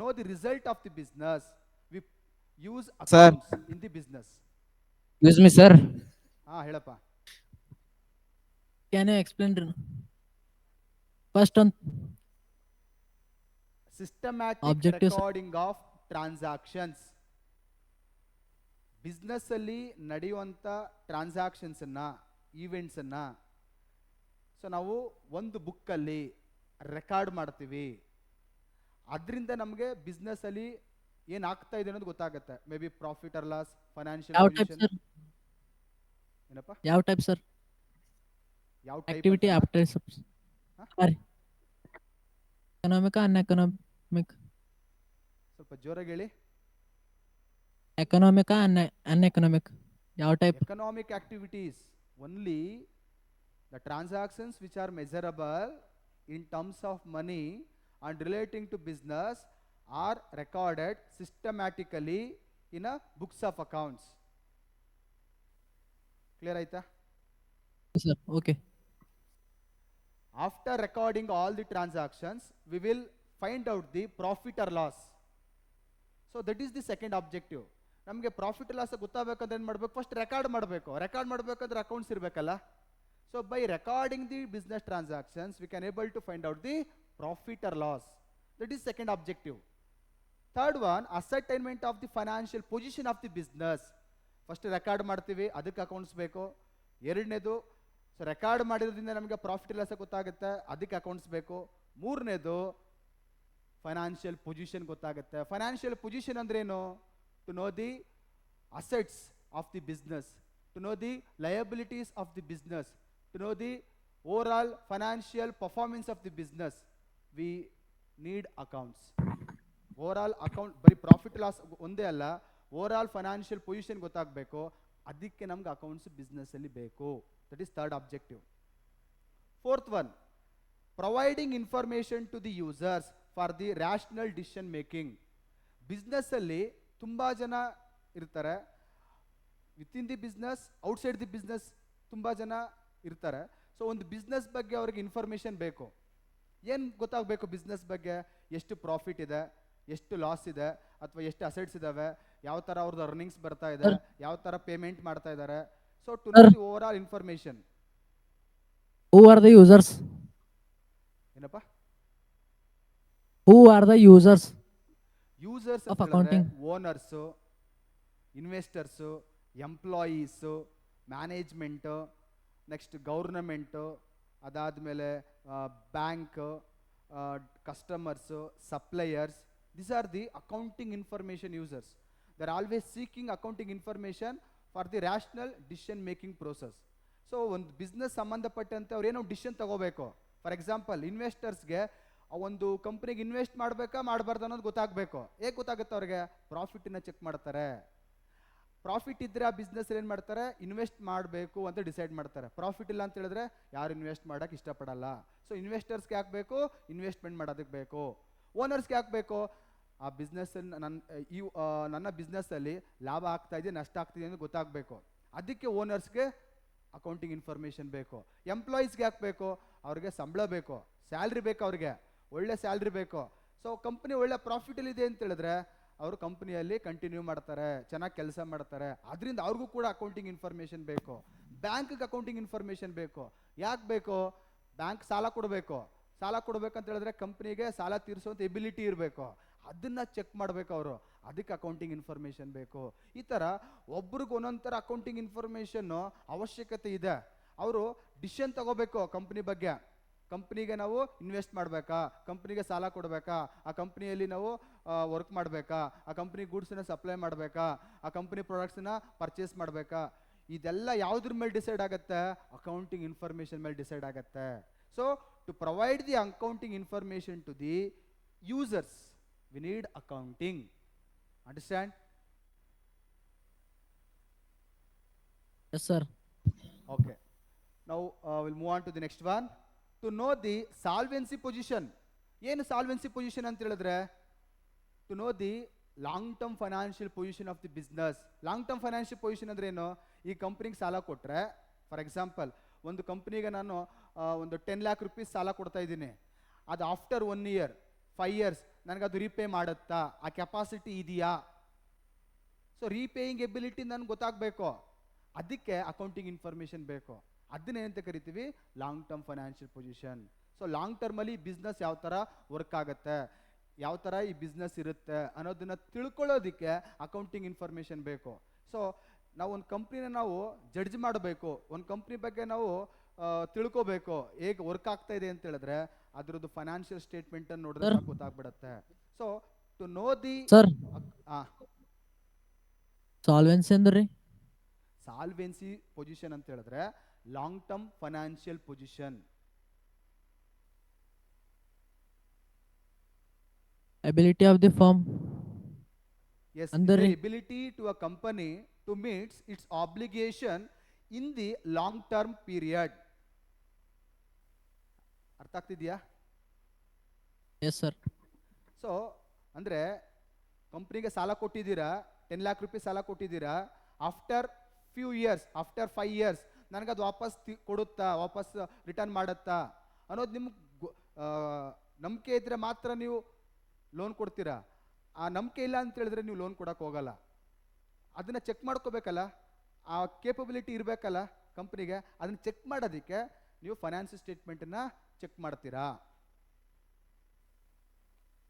Know the result of the business we use accounts in the business. Use me sir. ಹೇಳಪ್ಪ. Can you explain first on systematic Objectives. Recording of transactions. Business ಅಲ್ಲಿ ನಡೆಯುವಂಥ transactions ಅನ್ನ events ಅನ್ನ so ನಾವು ಒಂದು ಬುಕ್ಕಲ್ಲಿ record ಮಾಡ್ತೀವಿ. ಅದರಿಂದ ನಮಗೆ ಬಿಸ್ನೆಸ್ ಅಲ್ಲಿ ಏನಾಗ್ತಾ ಇದೆ ಅನ್ನೋದು ಗೊತ್ತಾಗುತ್ತೆ. May be profit or loss, financial ಯಾವ ಟೈಪ್ ಪೊಸಿಷನ್. ಸರ್? ಏನಪ್ಪ ಯಾವ ಟೈಪ್ ಸರ್? ಯಾವ ಟೈಪ್ ಆಕ್ಟಿವಿಟಿ ಅಂತ? ಆಫ್ಟರ್ ಹಾ? ಎಕನಾಮಿಕ್ ಅನ್ಎಕನಾಮಿಕ್? ಸ್ವಲ್ಪ ಜೋರಾಗಿ ಹೇಳಿ. ಎಕನಾಮಿಕ್ ಅನ್ಎಕನಾಮಿಕ್ ಯಾವ type? Economic activities only The transactions which are measurable in terms of money and relating to business are recorded systematically in a books of accounts. Clear aita? Sir, okay. After recording all the transactions, we will find out the profit or loss. So that is the second objective. ನಮಗೆ profit loss ಗೊತ್ತಾಗಬೇಕಂದ್ರೆ ಏನು ಮಾಡಬೇಕು? First record ಮಾಡಬೇಕು. Record ಮಾಡಬೇಕಂದ್ರೆ accounts ಇರಬೇಕಲ್ಲ. So by recording the business transactions we can able to find out the profit or loss. That is second objective. Third one, ascertainment of the financial position of the business. First record ಮಾಡ್ತೀವಿ, ಅದಕ್ಕೆ accounts ಬೇಕು. ಎರಡನೇದು, so record ಮಾಡಿರೋದ್ರಿಂದ ನಮಗೆ profit loss ಗೊತ್ತಾಗುತ್ತೆ, ಅದಕ್ಕೆ accounts ಬೇಕು. ಮೂರನೇದು, ಫೈನಾನ್ಷಿಯಲ್ ಪೊಸಿಷನ್ ಗೊತ್ತಾಗುತ್ತೆ. ಫೈನಾನ್ಷಿಯಲ್ ಪೊಸಿಷನ್ ಅಂದ್ರೇನು? To know the assets of the business, to know the liabilities of the business, to know the overall financial performance of the business, we need accounts. Overall account ಬರೀ profit loss ಒಂದೇ ಅಲ್ಲ, overall financial position ಗೊತ್ತಾಗಬೇಕು, ಅದಕ್ಕೆ ನಮ್ಗೆ accounts ಬಿಸ್ನೆಸ್ಸಲ್ಲಿ ಬೇಕು. That is third objective. Fourth one, providing information to the users for the rational decision making. ಬಿಸ್ನೆಸ್ಸಲ್ಲಿ ತುಂಬ ಜನ ಇರ್ತಾರೆ, within the business, outside the business ತುಂಬ ಜನ ಇರ್ತಾರೆ. ಸೊ ಒಂದು ಬಿಸ್ನೆಸ್ ಬಗ್ಗೆ ಅವ್ರಿಗೆ ಇನ್ಫಾರ್ಮೇಷನ್ ಬೇಕು. ಏನು ಗೊತ್ತಾಗಬೇಕು ಬಿಸ್ನೆಸ್ ಬಗ್ಗೆ? ಎಷ್ಟು ಪ್ರಾಫಿಟ್ ಇದೆ, ಎಷ್ಟು ಲಾಸ್ ಇದೆ, ಅಥವಾ ಎಷ್ಟು ಅಸೆಟ್ಸ್ ಇದ್ದಾವೆ, ಯಾವ ಥರ ಅವ್ರದ್ದು ಅರ್ನಿಂಗ್ಸ್ ಬರ್ತಾ ಇದೆ, ಯಾವ ಥರ ಪೇಮೆಂಟ್ ಮಾಡ್ತಾ ಇದ್ದಾರೆ. So to know the overall information. Who are the users? ಏನಪ್ಪ? Who are the users? Users Of accounting. Owners, investors, employees, management, next government, ಅದಾದಮೇಲೆ bank, customers, suppliers. These are the accounting information users. They are always seeking accounting information for the rational decision making process. So ಒಂದು business ಸಂಬಂಧಪಟ್ಟಂತೆ ಅವ್ರು ಏನೋ decision ತಗೋಬೇಕು. For example, ಇನ್ವೆಸ್ಟರ್ಸ್ಗೆ ಒಂದು ಕಂಪ್ನಿಗೆ invest ಮಾಡಬೇಕಾ ಮಾಡಬಾರ್ದು ಅನ್ನೋದು ಗೊತ್ತಾಗಬೇಕು. ಹೇಗೆ ಗೊತ್ತಾಗುತ್ತೆ ಅವ್ರಿಗೆ? ಪ್ರಾಫಿಟನ್ನ ಚೆಕ್ ಮಾಡ್ತಾರೆ. ಪ್ರಾಫಿಟ್ ಇದ್ದರೆ ಆ ಬಿಸ್ನೆಸ್ ಏನು ಮಾಡ್ತಾರೆ? ಇನ್ವೆಸ್ಟ್ ಮಾಡಬೇಕು ಅಂತ ಡಿಸೈಡ್ ಮಾಡ್ತಾರೆ. ಪ್ರಾಫಿಟ್ ಇಲ್ಲ ಅಂತ ಹೇಳಿದ್ರೆ ಯಾರು ಇನ್ವೆಸ್ಟ್ ಮಾಡೋಕ್ಕೆ ಇಷ್ಟಪಡಲ್ಲ. ಸೊ ಇನ್ವೆಸ್ಟರ್ಸ್ಗೆ ಯಾಕೆ ಬೇಕು? ಇನ್ವೆಸ್ಟ್ಮೆಂಟ್ ಮಾಡೋದಕ್ಕೆ ಬೇಕು. ಓನರ್ಸ್ಗೆ ಯಾಕೆ ಬೇಕು? ಆ ಬಿಸ್ನೆಸ್ಸಲ್ಲಿ ನನ್ನ ಬಿಸ್ನೆಸ್ಸಲ್ಲಿ ಲಾಭ ಆಗ್ತಾ ಇದೆ, ನಷ್ಟ ಆಗ್ತಿದೆ ಅಂತ ಗೊತ್ತಾಗಬೇಕು. ಅದಕ್ಕೆ ಓನರ್ಸ್ಗೆ ಅಕೌಂಟಿಂಗ್ ಇನ್ಫಾರ್ಮೇಷನ್ ಬೇಕು. ಎಂಪ್ಲಾಯೀಸ್ಗೆ ಯಾಕೆ ಬೇಕು? ಅವ್ರಿಗೆ ಸಂಬಳ ಬೇಕು, ಸ್ಯಾಲ್ರಿ ಬೇಕು, ಅವ್ರಿಗೆ ಒಳ್ಳೆ ಸ್ಯಾಲ್ರಿ ಬೇಕು. ಸೊ ಕಂಪ್ನಿ ಒಳ್ಳೆ ಪ್ರಾಫಿಟಲ್ಲಿದೆ ಅಂತ ಹೇಳಿದ್ರೆ ಅವರು ಕಂಪ್ನಿಯಲ್ಲಿ ಕಂಟಿನ್ಯೂ ಮಾಡ್ತಾರೆ, ಚೆನ್ನಾಗಿ ಕೆಲಸ ಮಾಡ್ತಾರೆ. ಅದರಿಂದ ಅವ್ರಿಗೂ ಕೂಡ ಅಕೌಂಟಿಂಗ್ ಇನ್ಫಾರ್ಮೇಷನ್ ಬೇಕು. ಬ್ಯಾಂಕ್ಗೆ ಅಕೌಂಟಿಂಗ್ ಇನ್ಫಾರ್ಮೇಷನ್ ಬೇಕು. ಯಾಕೆ ಬೇಕು? ಬ್ಯಾಂಕ್ ಸಾಲ ಕೊಡಬೇಕು. ಸಾಲ ಕೊಡಬೇಕಂತ ಹೇಳಿದ್ರೆ ಕಂಪ್ನಿಗೆ ಸಾಲ ತೀರಿಸುವಂಥ ಎಬಿಲಿಟಿ ಇರಬೇಕು. ಅದನ್ನು ಚೆಕ್ ಮಾಡಬೇಕು ಅವರು, ಅದಕ್ಕೆ ಅಕೌಂಟಿಂಗ್ ಇನ್ಫಾರ್ಮೇಷನ್ ಬೇಕು. ಈ ಥರ ಒಬ್ರಿಗೆ ಒಂದೊಂದು ಥರ ಅಕೌಂಟಿಂಗ್ ಇನ್ಫಾರ್ಮೇಷನ್ನು ಅವಶ್ಯಕತೆ ಇದೆ. ಅವರು ಡಿಸಿಷನ್ ತಗೋಬೇಕು ಕಂಪ್ನಿ ಬಗ್ಗೆ. ಕಂಪ್ನಿಗೆ ನಾವು ಇನ್ವೆಸ್ಟ್ ಮಾಡಬೇಕಾ, ಕಂಪ್ನಿಗೆ ಸಾಲ ಕೊಡಬೇಕಾ, ಆ ಕಂಪ್ನಿಯಲ್ಲಿ ನಾವು ವರ್ಕ್ ಮಾಡಬೇಕಾ, ಆ ಕಂಪ್ನಿ ಗೂಡ್ಸನ್ನ ಸಪ್ಲೈ ಮಾಡಬೇಕಾ, ಆ ಕಂಪ್ನಿ ಪ್ರಾಡಕ್ಟ್ಸನ್ನ ಪರ್ಚೇಸ್ ಮಾಡಬೇಕಾ, ಇದೆಲ್ಲ ಯಾವುದ್ರ ಮೇಲೆ ಡಿಸೈಡ್ ಆಗುತ್ತೆ? ಅಕೌಂಟಿಂಗ್ ಇನ್ಫಾರ್ಮೇಷನ್ ಮೇಲೆ ಡಿಸೈಡ್ ಆಗುತ್ತೆ. So to provide the accounting information to the users we need accounting. Understand? Yes, sir. Okay. Now we'll move on to the next one. To know the solvency position. ಏನು solvency position ಅಂತ ಹೇಳಿದ್ರೆ? To know the long term financial position of the business. Long term financial position ಅಂದ್ರೆ ಏನು? ಈ ಕಂಪ್ನಿಗೆ ಸಾಲ ಕೊಟ್ಟರೆ, for example ಒಂದು ಕಂಪ್ನಿಗೆ ನಾನು ಒಂದು 10 lakh rupees ಸಾಲ ಕೊಡ್ತಾ ಇದ್ದೀನಿ. ಅದು ಆಫ್ಟರ್ 1 year 5 years ನನಗದು ರೀಪೇ ಮಾಡುತ್ತಾ? ಆ ಕೆಪಾಸಿಟಿ ಇದೆಯಾ? ಸೊ ರೀಪೇಯಿಂಗ್ ಎಬಿಲಿಟಿ ನನಗೆ ಗೊತ್ತಾಗಬೇಕು. ಅದಕ್ಕೆ ಅಕೌಂಟಿಂಗ್ ಇನ್ಫಾರ್ಮೇಷನ್ ಬೇಕು. ಅದನ್ನೇನಂತ ಕರಿತೀವಿ? Long term financial position. So long ಟರ್ಮಲ್ಲಿ ಬಿಸ್ನೆಸ್ ಯಾವ ಥರ ವರ್ಕ್ ಆಗುತ್ತೆ, ಯಾವ ಥರ ಈ ಬಿಸ್ನೆಸ್ ಇರುತ್ತೆ ಅನ್ನೋದನ್ನು ತಿಳ್ಕೊಳ್ಳೋದಕ್ಕೆ ಅಕೌಂಟಿಂಗ್ ಇನ್ಫಾರ್ಮೇಷನ್ ಬೇಕು. ಸೊ ನಾವು ಒಂದು ಕಂಪ್ನಿನ ನಾವು ಜಡ್ಜ್ ಮಾಡಬೇಕು, ಒಂದು ಕಂಪ್ನಿ ಬಗ್ಗೆ ನಾವು ತಿಳ್ಕೋಬೇಕು ಹೇಗೆ ವರ್ಕ್ ಆಗ್ತಾ ಇದೆ ಅಂತ ಹೇಳಿದ್ರೆ ಅದ್ರದ್ದು ಫೈನಾನ್ಷಿಯಲ್ ಸ್ಟೇಟ್ಮೆಂಟ್ ಅನ್ನು ನೋಡಿದ್ರೆ ಗೊತ್ತಾಗ್ಬಿಡುತ್ತೆ. So to know the Sir, solvency ಅಂದ್ರೆ? ಸಾಲ್ವೆನ್ಸಿ ಪೊಸಿಷನ್ ಅಂತ ಹೇಳಿದ್ರೆ long term financial position. Ability of the firm. Yes, Andre? the ability to a company to meet its obligation in the long term period. ಅರ್ಥ ಆಗ್ತಿದೆಯಾ? Yes sir. So ಅಂದರೆ ಕಂಪ್ನಿಗೆ ಸಾಲ ಕೊಟ್ಟಿದ್ದೀರಾ, 10 lakh rupees ಸಾಲ ಕೊಟ್ಟಿದ್ದೀರಾ. After few years, after 5 years ನನಗದು ವಾಪಸ್ ಕೊಡುತ್ತಾ, ವಾಪಸ್ ರಿಟರ್ನ್ ಮಾಡುತ್ತಾ ಅನ್ನೋದು ನಿಮ್ಗೆ ನಂಬಿಕೆ ಇದ್ದರೆ ಮಾತ್ರ ನೀವು ಲೋನ್ ಕೊಡ್ತೀರಾ. ಆ ನಂಬಿಕೆ ಇಲ್ಲ ಅಂತ ಹೇಳಿದ್ರೆ ನೀವು ಲೋನ್ ಕೊಡೋಕೆ ಹೋಗಲ್ಲ. ಅದನ್ನು ಚೆಕ್ ಮಾಡ್ಕೋಬೇಕಲ್ಲ, ಆ ಕೇಪಬಿಲಿಟಿ ಇರಬೇಕಲ್ಲ ಕಂಪ್ನಿಗೆ. ಅದನ್ನು ಚೆಕ್ ಮಾಡೋದಕ್ಕೆ ನೀವು ಫೈನಾನ್ಸ್ ಸ್ಟೇಟ್ಮೆಂಟನ್ನು ಚೆಕ್ ಮಾಡ್ತೀರಾ.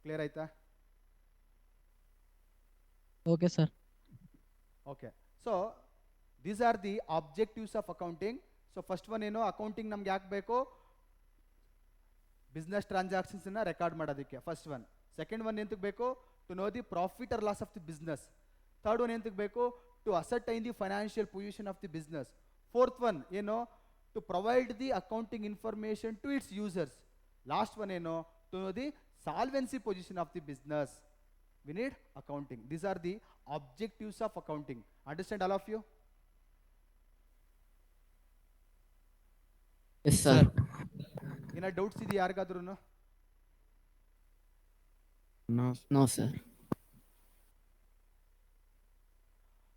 ಕ್ಲಿಯರ್ ಆಯ್ತಾ? Okay sir. Okay. So these are the objectives of accounting. So first one ಏನು, ಅಕೌಂಟಿಂಗ್ ನಮ್ಗೆ ಯಾಕೆ ಬೇಕು? ಬಿಸ್ನೆಸ್ ಟ್ರಾನ್ಸಾಕ್ಷನ್ಸನ್ನ ರೆಕಾರ್ಡ್ ಮಾಡೋದಕ್ಕೆ, ಫಸ್ಟ್ ಒನ್. ಸೆಕೆಂಡ್ ಒನ್ ಎಂತಕ್ಕೆ ಬೇಕು? To know the profit or loss of the business. Third one ಎಂತಕ್ಕೆ ಬೇಕು? To ascertain the financial position of the business. Fourth one ಏನು? To provide the accounting information to its users. Last one ಏನು? To know the solvency position of the business. We need accounting. These are the objectives of accounting. Understand all of you? Yes, sir. ಏನ doubts ಇದೆಯಾ ಯಾರಿಗಾದ್ರೂ? No, sir.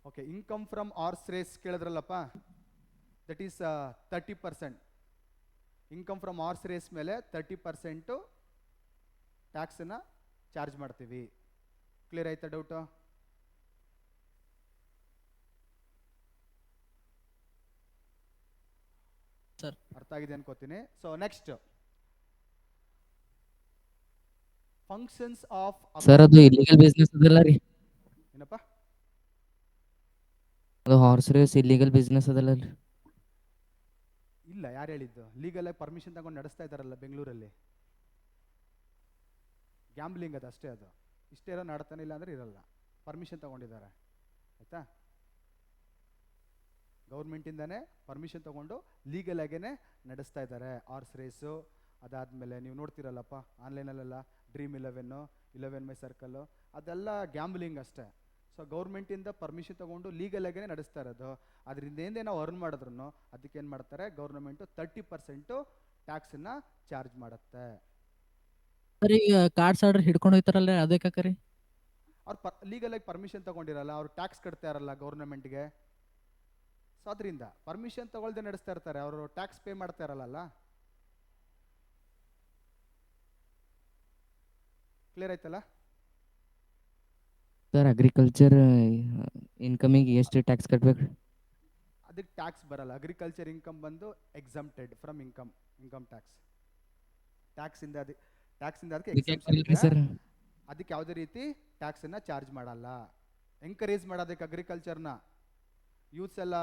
Okay. Income from horse races ಕೇಳಿದ್ರಲ್ಲಪ್ಪ, that is 30%. Income from horse races ಮೇಲೆ 30% ಟ್ಯಾಕ್ಸನ್ನು charge ಮಾಡ್ತೀವಿ. Clear ಆಯ್ತಾ doubt? Sir. ಅರ್ಥ ಆಗಿದೆ ಅನ್ಕೋತೀನಿ. So next, functions of sir ಅದು ಇಲ್ಲಿಗಲ್ ಬಿಸ್ನೆಸ್ ಅದಲ್ಲ ರೀ? ಏನಪ್ಪ? ಅದು ಹಾರ್ಸ್ ರೇಸ್ ಇಲ್ಲಿಗಲ್ ಬಿಸ್ನೆಸ್ ಅದಲ್ಲ ರೀ? ಇಲ್ಲ, ಯಾರು ಹೇಳಿದ್ದು? ಲೀಗಲ್ ಆಗಿ ಪರ್ಮಿಷನ್ ತಗೊಂಡು ನಡೆಸ್ತಾ ಇದ್ದಾರಲ್ಲ ಬೆಂಗಳೂರಲ್ಲಿ. ಗ್ಯಾಂಬ್ಲಿಂಗ್ ಅದು ಅಷ್ಟೇ. ಅದು ಇಷ್ಟೇ ಇರೋ ನಡ್ತಾನೆ, ಇಲ್ಲ ಅಂದರೆ ಇರಲ್ಲ. ಪರ್ಮಿಷನ್ ತಗೊಂಡಿದ್ದಾರೆ, ಆಯಿತಾ? ಗೌರ್ಮೆಂಟಿಂದನೇ ಪರ್ಮಿಷನ್ ತಗೊಂಡು ಲೀಗಲ್ ಆಗೇನೆ ನಡೆಸ್ತಾ ಇದ್ದಾರೆ ಆರ್ಸ್ ರೇಸು. ಅದಾದಮೇಲೆ ನೀವು ನೋಡ್ತಿರಲ್ಲಪ್ಪ ಆನ್ಲೈನಲ್ಲೆಲ್ಲ Dream11, 11 My Circle, ಅದೆಲ್ಲ ಗ್ಯಾಂಬ್ಲಿಂಗ್ ಅಷ್ಟೇ. ಸೊ ಗೌರ್ಮೆಂಟಿಂದ ಪರ್ಮಿಷನ್ ತೊಗೊಂಡು ಲೀಗಲ್ ಆಗೇ ನಡೆಸ್ತಾ ಇರೋದು. ಅದರಿಂದ ಏನೇ ನಾವು ಅರ್ನ್ ಮಾಡಿದ್ರು ಅದಕ್ಕೆ ಏನು ಮಾಡ್ತಾರೆ, ಗೌರ್ಮೆಂಟು 30% ಟ್ಯಾಕ್ಸನ್ನು ಚಾರ್ಜ್ ಮಾಡುತ್ತೆ. ಸರ್ ಈಗ ಕಾರ್ಡ್ಸ್ ಆರ್ಡರ್ ಹಿಡ್ಕೊಂಡು ಹೋಗ್ತಾರಲ್ಲ, ಅದಕ್ಕೆ ರೀ? ಅವ್ರು ಲೀಗಲಾಗಿ ಪರ್ಮಿಷನ್ ತೊಗೊಂಡಿರಲ್ಲ, ಅವ್ರು ಟ್ಯಾಕ್ಸ್ ಕಟ್ತಾ ಇರಲ್ಲ ಗೌರ್ಮೆಂಟ್ಗೆ. ಸೊ ಅದರಿಂದ ಪರ್ಮಿಷನ್ ತೊಗೊಳ್ದೆ ನಡೆಸ್ತಾ ಇರ್ತಾರೆ, ಅವರು ಟ್ಯಾಕ್ಸ್ ಪೇ ಮಾಡ್ತಾ ಇರಲ್ಲ. ಕ್ಲಿಯರ್ ಆಯ್ತಲ್ಲ? ಸರ್ ಅಗ್ರಿಕಲ್ಚರ್ ಇನ್ಕಮಿಗೆ ಎಷ್ಟು ಟ್ಯಾಕ್ಸ್ ಕಟ್ಬೇಕು? ಅದಕ್ಕೆ ಟ್ಯಾಕ್ಸ್ ಬರಲ್ಲ. ಅಗ್ರಿಕಲ್ಚರ್ ಇನ್ಕಮ್ ಬಂದು ಎಕ್ಸಮ್ಟೆಡ್ ಫ್ರಮ್ ಇನ್ಕಮ್ ಟ್ಯಾಕ್ಸ್. ಟ್ಯಾಕ್ಸಿಂದ ಅದಕ್ಕೆ ಎಕ್ಸಮ್ಷನ್ ಇದೆ. ಸರ್ ಅದಕ್ಕೆ ಯಾವುದೇ ರೀತಿ ಟ್ಯಾಕ್ಸನ್ನು ಚಾರ್ಜ್ ಮಾಡಲ್ಲ. ಎಂಕರೇಜ್ ಮಾಡೋದಕ್ಕೆ ಅಗ್ರಿಕಲ್ಚರ್ನ ಯೂತ್ಸ್ ಎಲ್ಲ,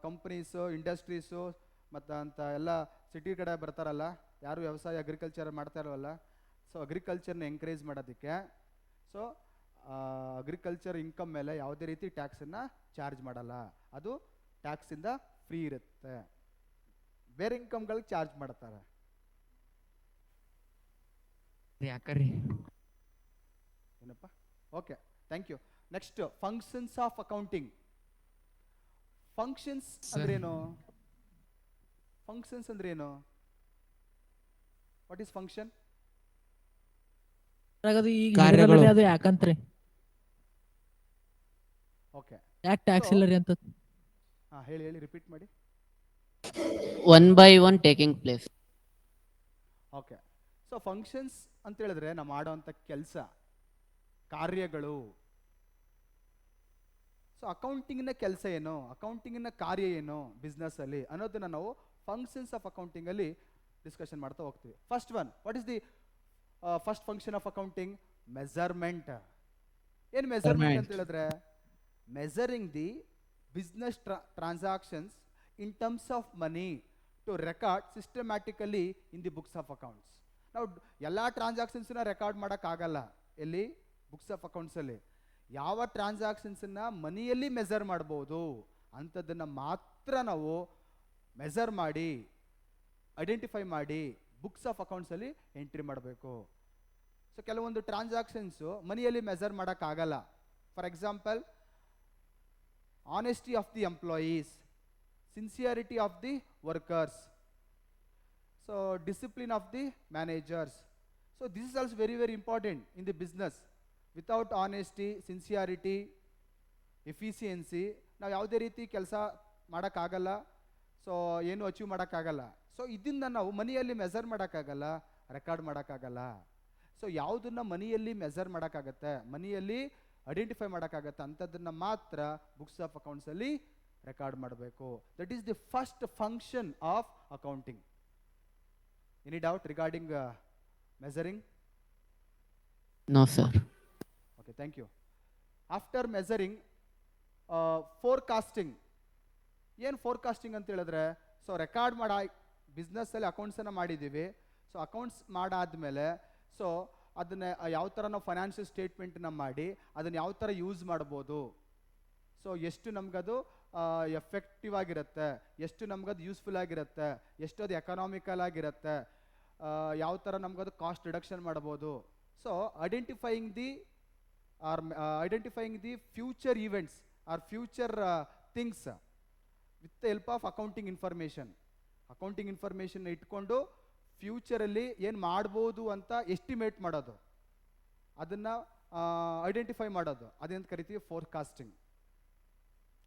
ಕಂಪ್ನೀಸು, ಇಂಡಸ್ಟ್ರೀಸು ಮತ್ತು ಅಂತ ಎಲ್ಲ ಸಿಟಿ ಕಡೆ ಬರ್ತಾರಲ್ಲ, ಯಾರು ವ್ಯವಸಾಯ ಅಗ್ರಿಕಲ್ಚರ್ ಮಾಡ್ತಾ ಇರೋಲ್ಲ. ಸೊ ಅಗ್ರಿಕಲ್ಚರ್ನ ಎಂಕರೇಜ್ ಮಾಡೋದಕ್ಕೆ ಸೊ ಅಗ್ರಿಕಲ್ಚರ್ ಇನ್ಕಮ್ ಮೇಲೆ ಯಾವುದೇ ರೀತಿ ಟ್ಯಾಕ್ಸನ್ನು ಚಾರ್ಜ್ ಮಾಡಲ್ಲ. ಅದು ಟ್ಯಾಕ್ಸಿಂದ ಫ್ರೀ ಇರುತ್ತೆ. ಬೇರೆ ಇನ್ಕಮ್ಗಳಿಗೆ ಚಾರ್ಜ್ ಮಾಡ್ತಾರೆ. ಯಾಕರಿ? ಏನಪ್ಪ? Okay, thank you. Next, functions of accounting. Functions ಅಂದ್ರೇನು? ಫಂಕ್ಷನ್ಸ್ ಅಂದ್ರೇನು? What is function? ಅದು ಈಗ ಕಾರ್ಯಗಳು. ಹಿಡಿದಲ್ಲ ರೀ, ಅದು ಯಾಕಂತ್ರಿ? ಓಕೆ, ಯಾಕೆ ಟ್ಯಾಕ್ಸ್ ಇಲ್ಲ ರೀ ಅಂತ? ಹಾಂ ಹೇಳಿ, ರಿಪೀಟ್ ಮಾಡಿ. One by one taking place. Okay, so functions ಅಂತ ಹೇಳಿದ್ರೆ ನಾವು ಮಾಡೋವಂಥ ಕೆಲಸ, ಕಾರ್ಯಗಳು. ಸೊ ಅಕೌಂಟಿಂಗಿನ ಕೆಲಸ ಏನು, ಅಕೌಂಟಿಂಗಿನ ಕಾರ್ಯ ಏನು ಬಿಸ್ನೆಸ್ಸಲ್ಲಿ ಅನ್ನೋದನ್ನು ನಾವು ಫಂಕ್ಷನ್ಸ್ ಆಫ್ ಅಕೌಂಟಿಂಗಲ್ಲಿ ಡಿಸ್ಕಷನ್ ಮಾಡ್ತಾ ಹೋಗ್ತೀವಿ. First one, what is the first function of accounting? Measurement. ಏನು ಮೆಜರ್ಮೆಂಟ್ ಅಂತ ಹೇಳಿದ್ರೆ, measuring the business transactions in terms of money to record systematically in the books of accounts. ನಾವು ಎಲ್ಲ ಟ್ರಾನ್ಸಾಕ್ಷನ್ಸನ್ನ ರೆಕಾರ್ಡ್ ಮಾಡೋಕ್ಕಾಗಲ್ಲ. ಎಲ್ಲಿ? ಬುಕ್ಸ್ ಆಫ್ ಅಕೌಂಟ್ಸಲ್ಲಿ. ಯಾವ ಟ್ರಾನ್ಸಾಕ್ಷನ್ಸನ್ನು ಮನಿಯಲ್ಲಿ ಮೆಜರ್ ಮಾಡ್ಬೋದು ಅಂಥದ್ದನ್ನು ಮಾತ್ರ ನಾವು ಮೆಜರ್ ಮಾಡಿ, ಐಡೆಂಟಿಫೈ ಮಾಡಿ ಬುಕ್ಸ್ ಆಫ್ ಅಕೌಂಟ್ಸಲ್ಲಿ ಎಂಟ್ರಿ ಮಾಡಬೇಕು. ಸೊ ಕೆಲವೊಂದು ಟ್ರಾನ್ಸಾಕ್ಷನ್ಸು ಮನಿಯಲ್ಲಿ ಮೆಜರ್ ಮಾಡೋಕ್ಕಾಗಲ್ಲ. For example, honesty of the employees, sincerity of the workers. So discipline of the managers. So this is also very, very important in the business. Without honesty, sincerity, efficiency ನಾವು ಯಾವುದೇ ರೀತಿ ಕೆಲಸ ಮಾಡೋಕ್ಕಾಗಲ್ಲ. So ಏನು achieve ಮಾಡೋಕ್ಕಾಗಲ್ಲ. So ಇದನ್ನು ನಾವು ಮನಿಯಲ್ಲಿ measure ಮಾಡೋಕ್ಕಾಗಲ್ಲ, ರೆಕಾರ್ಡ್ ಮಾಡೋಕ್ಕಾಗಲ್ಲ. ಸೊ ಯಾವುದನ್ನು ಮನಿಯಲ್ಲಿ ಮೆಜರ್ ಮಾಡೋಕ್ಕಾಗತ್ತೆ, ಮನಿಯಲ್ಲಿ ಐಡೆಂಟಿಫೈ ಮಾಡೋಕ್ಕಾಗತ್ತೆ ಅಂಥದ್ದನ್ನು ಮಾತ್ರ ಬುಕ್ಸ್ ಆಫ್ ಅಕೌಂಟ್ಸಲ್ಲಿ ರೆಕಾರ್ಡ್ ಮಾಡಬೇಕು. That is the first function of accounting. Any doubt regarding measuring? No, sir. Okay, thank you. After measuring, forecasting. ಏನು ಫೋರ್ಕಾಸ್ಟಿಂಗ್ ಅಂತ ಹೇಳಿದ್ರೆ, ಸೊ ರೆಕಾರ್ಡ್ ಮಾಡ ಬಿಸ್ನೆಸ್ಸಲ್ಲಿ ಅಕೌಂಟ್ಸನ್ನು ಮಾಡಿದ್ದೀವಿ. ಸೊ ಅಕೌಂಟ್ಸ್ ಮಾಡಾದ್ಮೇಲೆ ಸೊ ಅದನ್ನು ಯಾವ ಥರ ನಾವು ಫೈನಾನ್ಷಿಯಲ್ ಸ್ಟೇಟ್ಮೆಂಟನ್ನ ಮಾಡಿ ಅದನ್ನು ಯಾವ ಥರ ಯೂಸ್ ಮಾಡ್ಬೋದು, ಸೊ ಎಷ್ಟು ನಮಗದು ಎಫೆಕ್ಟಿವ್ ಆಗಿರುತ್ತೆ, ಎಷ್ಟು ನಮಗದು ಯೂಸ್ಫುಲ್ ಆಗಿರುತ್ತೆ, ಎಷ್ಟು ಅದು ಎಕನಾಮಿಕಲ್ ಆಗಿರುತ್ತೆ, ಯಾವ ಥರ ನಮಗದು ಕಾಸ್ಟ್ ರಿಡಕ್ಷನ್ ಮಾಡ್ಬೋದು. So identifying the future events R future things with the help of accounting information. Accounting information ಇಟ್ಕೊಂಡು ಫ್ಯೂಚರಲ್ಲಿ ಏನು ಮಾಡ್ಬೋದು ಅಂತ ಎಸ್ಟಿಮೇಟ್ ಮಾಡೋದು, ಅದನ್ನು ಐಡೆಂಟಿಫೈ ಮಾಡೋದು, ಅದೇಂತ ಕರಿತೀವಿ forecasting.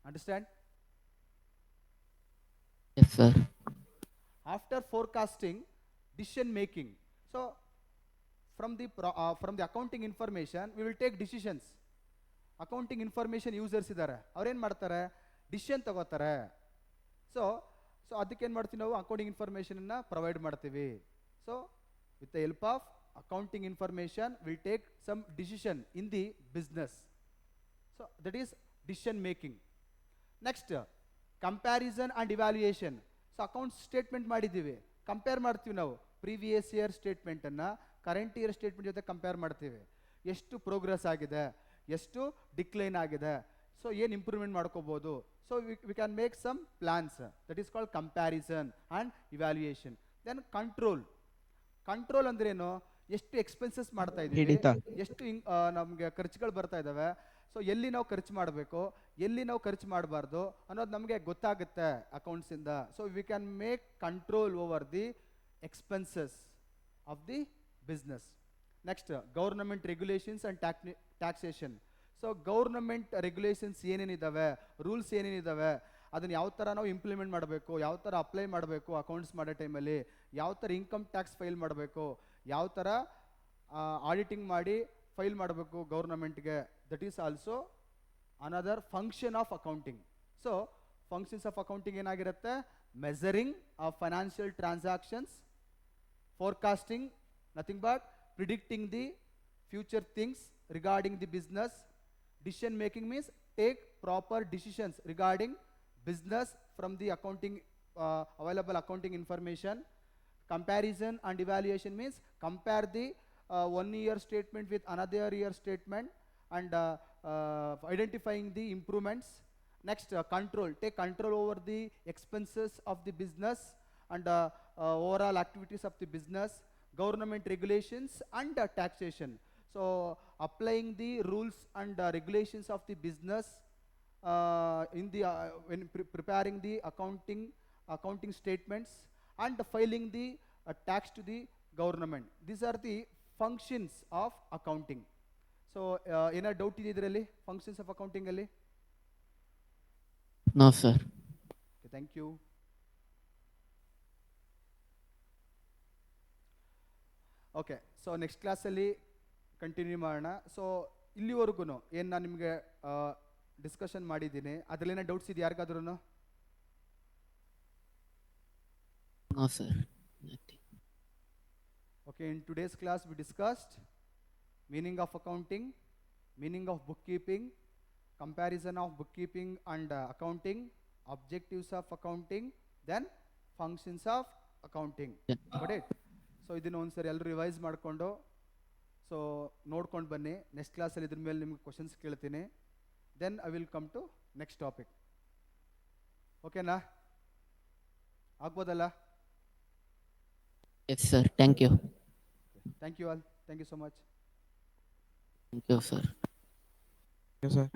Understand? Yes, sir. After forecasting, decision making. So from the accounting information we will take decisions. Accounting information users ಇದ್ದಾರೆ, ಅವ್ರೇನು ಮಾಡ್ತಾರೆ, ಡಿಸಿಷನ್ ತಗೋತಾರೆ. ಸೊ ಅದಕ್ಕೆ ಏನು ಮಾಡ್ತೀವಿ ನಾವು, ಅಕೌಂಟಿಂಗ್ ಇನ್ಫಾರ್ಮೇಷನನ್ನು ಪ್ರೊವೈಡ್ ಮಾಡ್ತೀವಿ. So with the help of accounting information will take some decision in the business. So that is decision making. Next comparison and evaluation. So account statement ಮಾಡಿದ್ದೀವಿ, ಕಂಪೇರ್ ಮಾಡ್ತೀವಿ ನಾವು. ಪ್ರೀವಿಯಸ್ ಇಯರ್ ಸ್ಟೇಟ್ಮೆಂಟನ್ನು current year statement ಜೊತೆ compare ಮಾಡ್ತೀವಿ. ಎಷ್ಟು progress ಆಗಿದೆ, ಎಷ್ಟು decline ಆಗಿದೆ, ಸೊ ಏನು ಇಂಪ್ರೂವ್ಮೆಂಟ್ ಮಾಡ್ಕೋಬೋದು. So we can make some plans. That is called comparison and evaluation. Then control ಅಂದ್ರೇನು, ಎಷ್ಟು ಎಕ್ಸ್ಪೆನ್ಸಸ್ ಮಾಡ್ತಾ ಇದ್ದೀವಿ, ಎಷ್ಟು ನಮಗೆ ಖರ್ಚುಗಳು ಬರ್ತಾ ಇದ್ದಾವೆ, ಸೊ ಎಲ್ಲಿ ನಾವು ಖರ್ಚು ಮಾಡಬೇಕು, ಎಲ್ಲಿ ನಾವು ಖರ್ಚು ಮಾಡಬಾರ್ದು ಅನ್ನೋದು ನಮಗೆ ಗೊತ್ತಾಗುತ್ತೆ ಅಕೌಂಟ್ಸಿಂದ. So we can make control over the expenses of the business. Next government regulations and taxation. So government regulations ಏನೇನಿದ್ದಾವೆ, ರೂಲ್ಸ್ ಏನೇನಿದ್ದಾವೆ, ಅದನ್ನು ಯಾವ ಥರ ನಾವು ಇಂಪ್ಲಿಮೆಂಟ್ ಮಾಡಬೇಕು, ಯಾವ ಥರ ಅಪ್ಲೈ ಮಾಡಬೇಕು ಅಕೌಂಟ್ಸ್ ಮಾಡೋ ಟೈಮಲ್ಲಿ, ಯಾವ ಥರ ಇನ್ಕಮ್ ಟ್ಯಾಕ್ಸ್ ಫೈಲ್ ಮಾಡಬೇಕು, ಯಾವ ಥರ ಆಡಿಟಿಂಗ್ ಮಾಡಿ ಫೈಲ್ ಮಾಡಬೇಕು ಗೌರ್ನಮೆಂಟ್ಗೆ. That is also another function of accounting. So functions of accounting ಏನಾಗಿರುತ್ತೆ, measuring of financial transactions, forecasting, nothing but predicting the future things regarding the business. Decision making means take proper decisions regarding business from the accounting available accounting information. Comparison and evaluation means compare the 1 year statement with another year statement and identifying the improvements. Next, control, take control over the expenses of the business and overall activities of the business. Government regulations and taxation. So applying the rules and regulations of the business in the when preparing the accounting statements and filing the tax to the government. These are the functions of accounting. So ಏನಾದ್ರು doubt ಇದೆ ಇದರಲ್ಲಿ functions of accounting ಅಲ್ಲಿ? No, sir. Thank you. Okay, so next ಕ್ಲಾಸಲ್ಲಿ continue ಮಾಡೋಣ. So ಇಲ್ಲಿವರೆಗೂ ಏನು ನಾನು ನಿಮಗೆ ಡಿಸ್ಕಷನ್ ಮಾಡಿದ್ದೀನಿ, ಅದರಲ್ಲೇನೋ ಡೌಟ್ಸ್ ಇದೆ ಯಾರಿಗಾದ್ರೂ? No, sir. Nothing. Okay, in today's class we discussed meaning of accounting, meaning of bookkeeping, comparison of bookkeeping and accounting, objectives of accounting, then functions of accounting. Got it? So ಇದನ್ನು ಒಂದ್ಸರಿ ಎಲ್ಲರೂ revise ಮಾಡಿಕೊಂಡು so ನೋಡ್ಕೊಂಡು ಬನ್ನಿ. Next ಕ್ಲಾಸಲ್ಲಿ ಇದ್ರ ಮೇಲೆ ನಿಮ್ಗೆ ಕ್ವಶನ್ಸ್ ಕೇಳ್ತೀನಿ. Then I will come to next topic. ಓಕೆನಾ? ಆಗ್ಬೋದಲ್ಲ? Yes, sir. Thank you. Thank you all. Thank you so much. Thank you, sir. Yes, sir.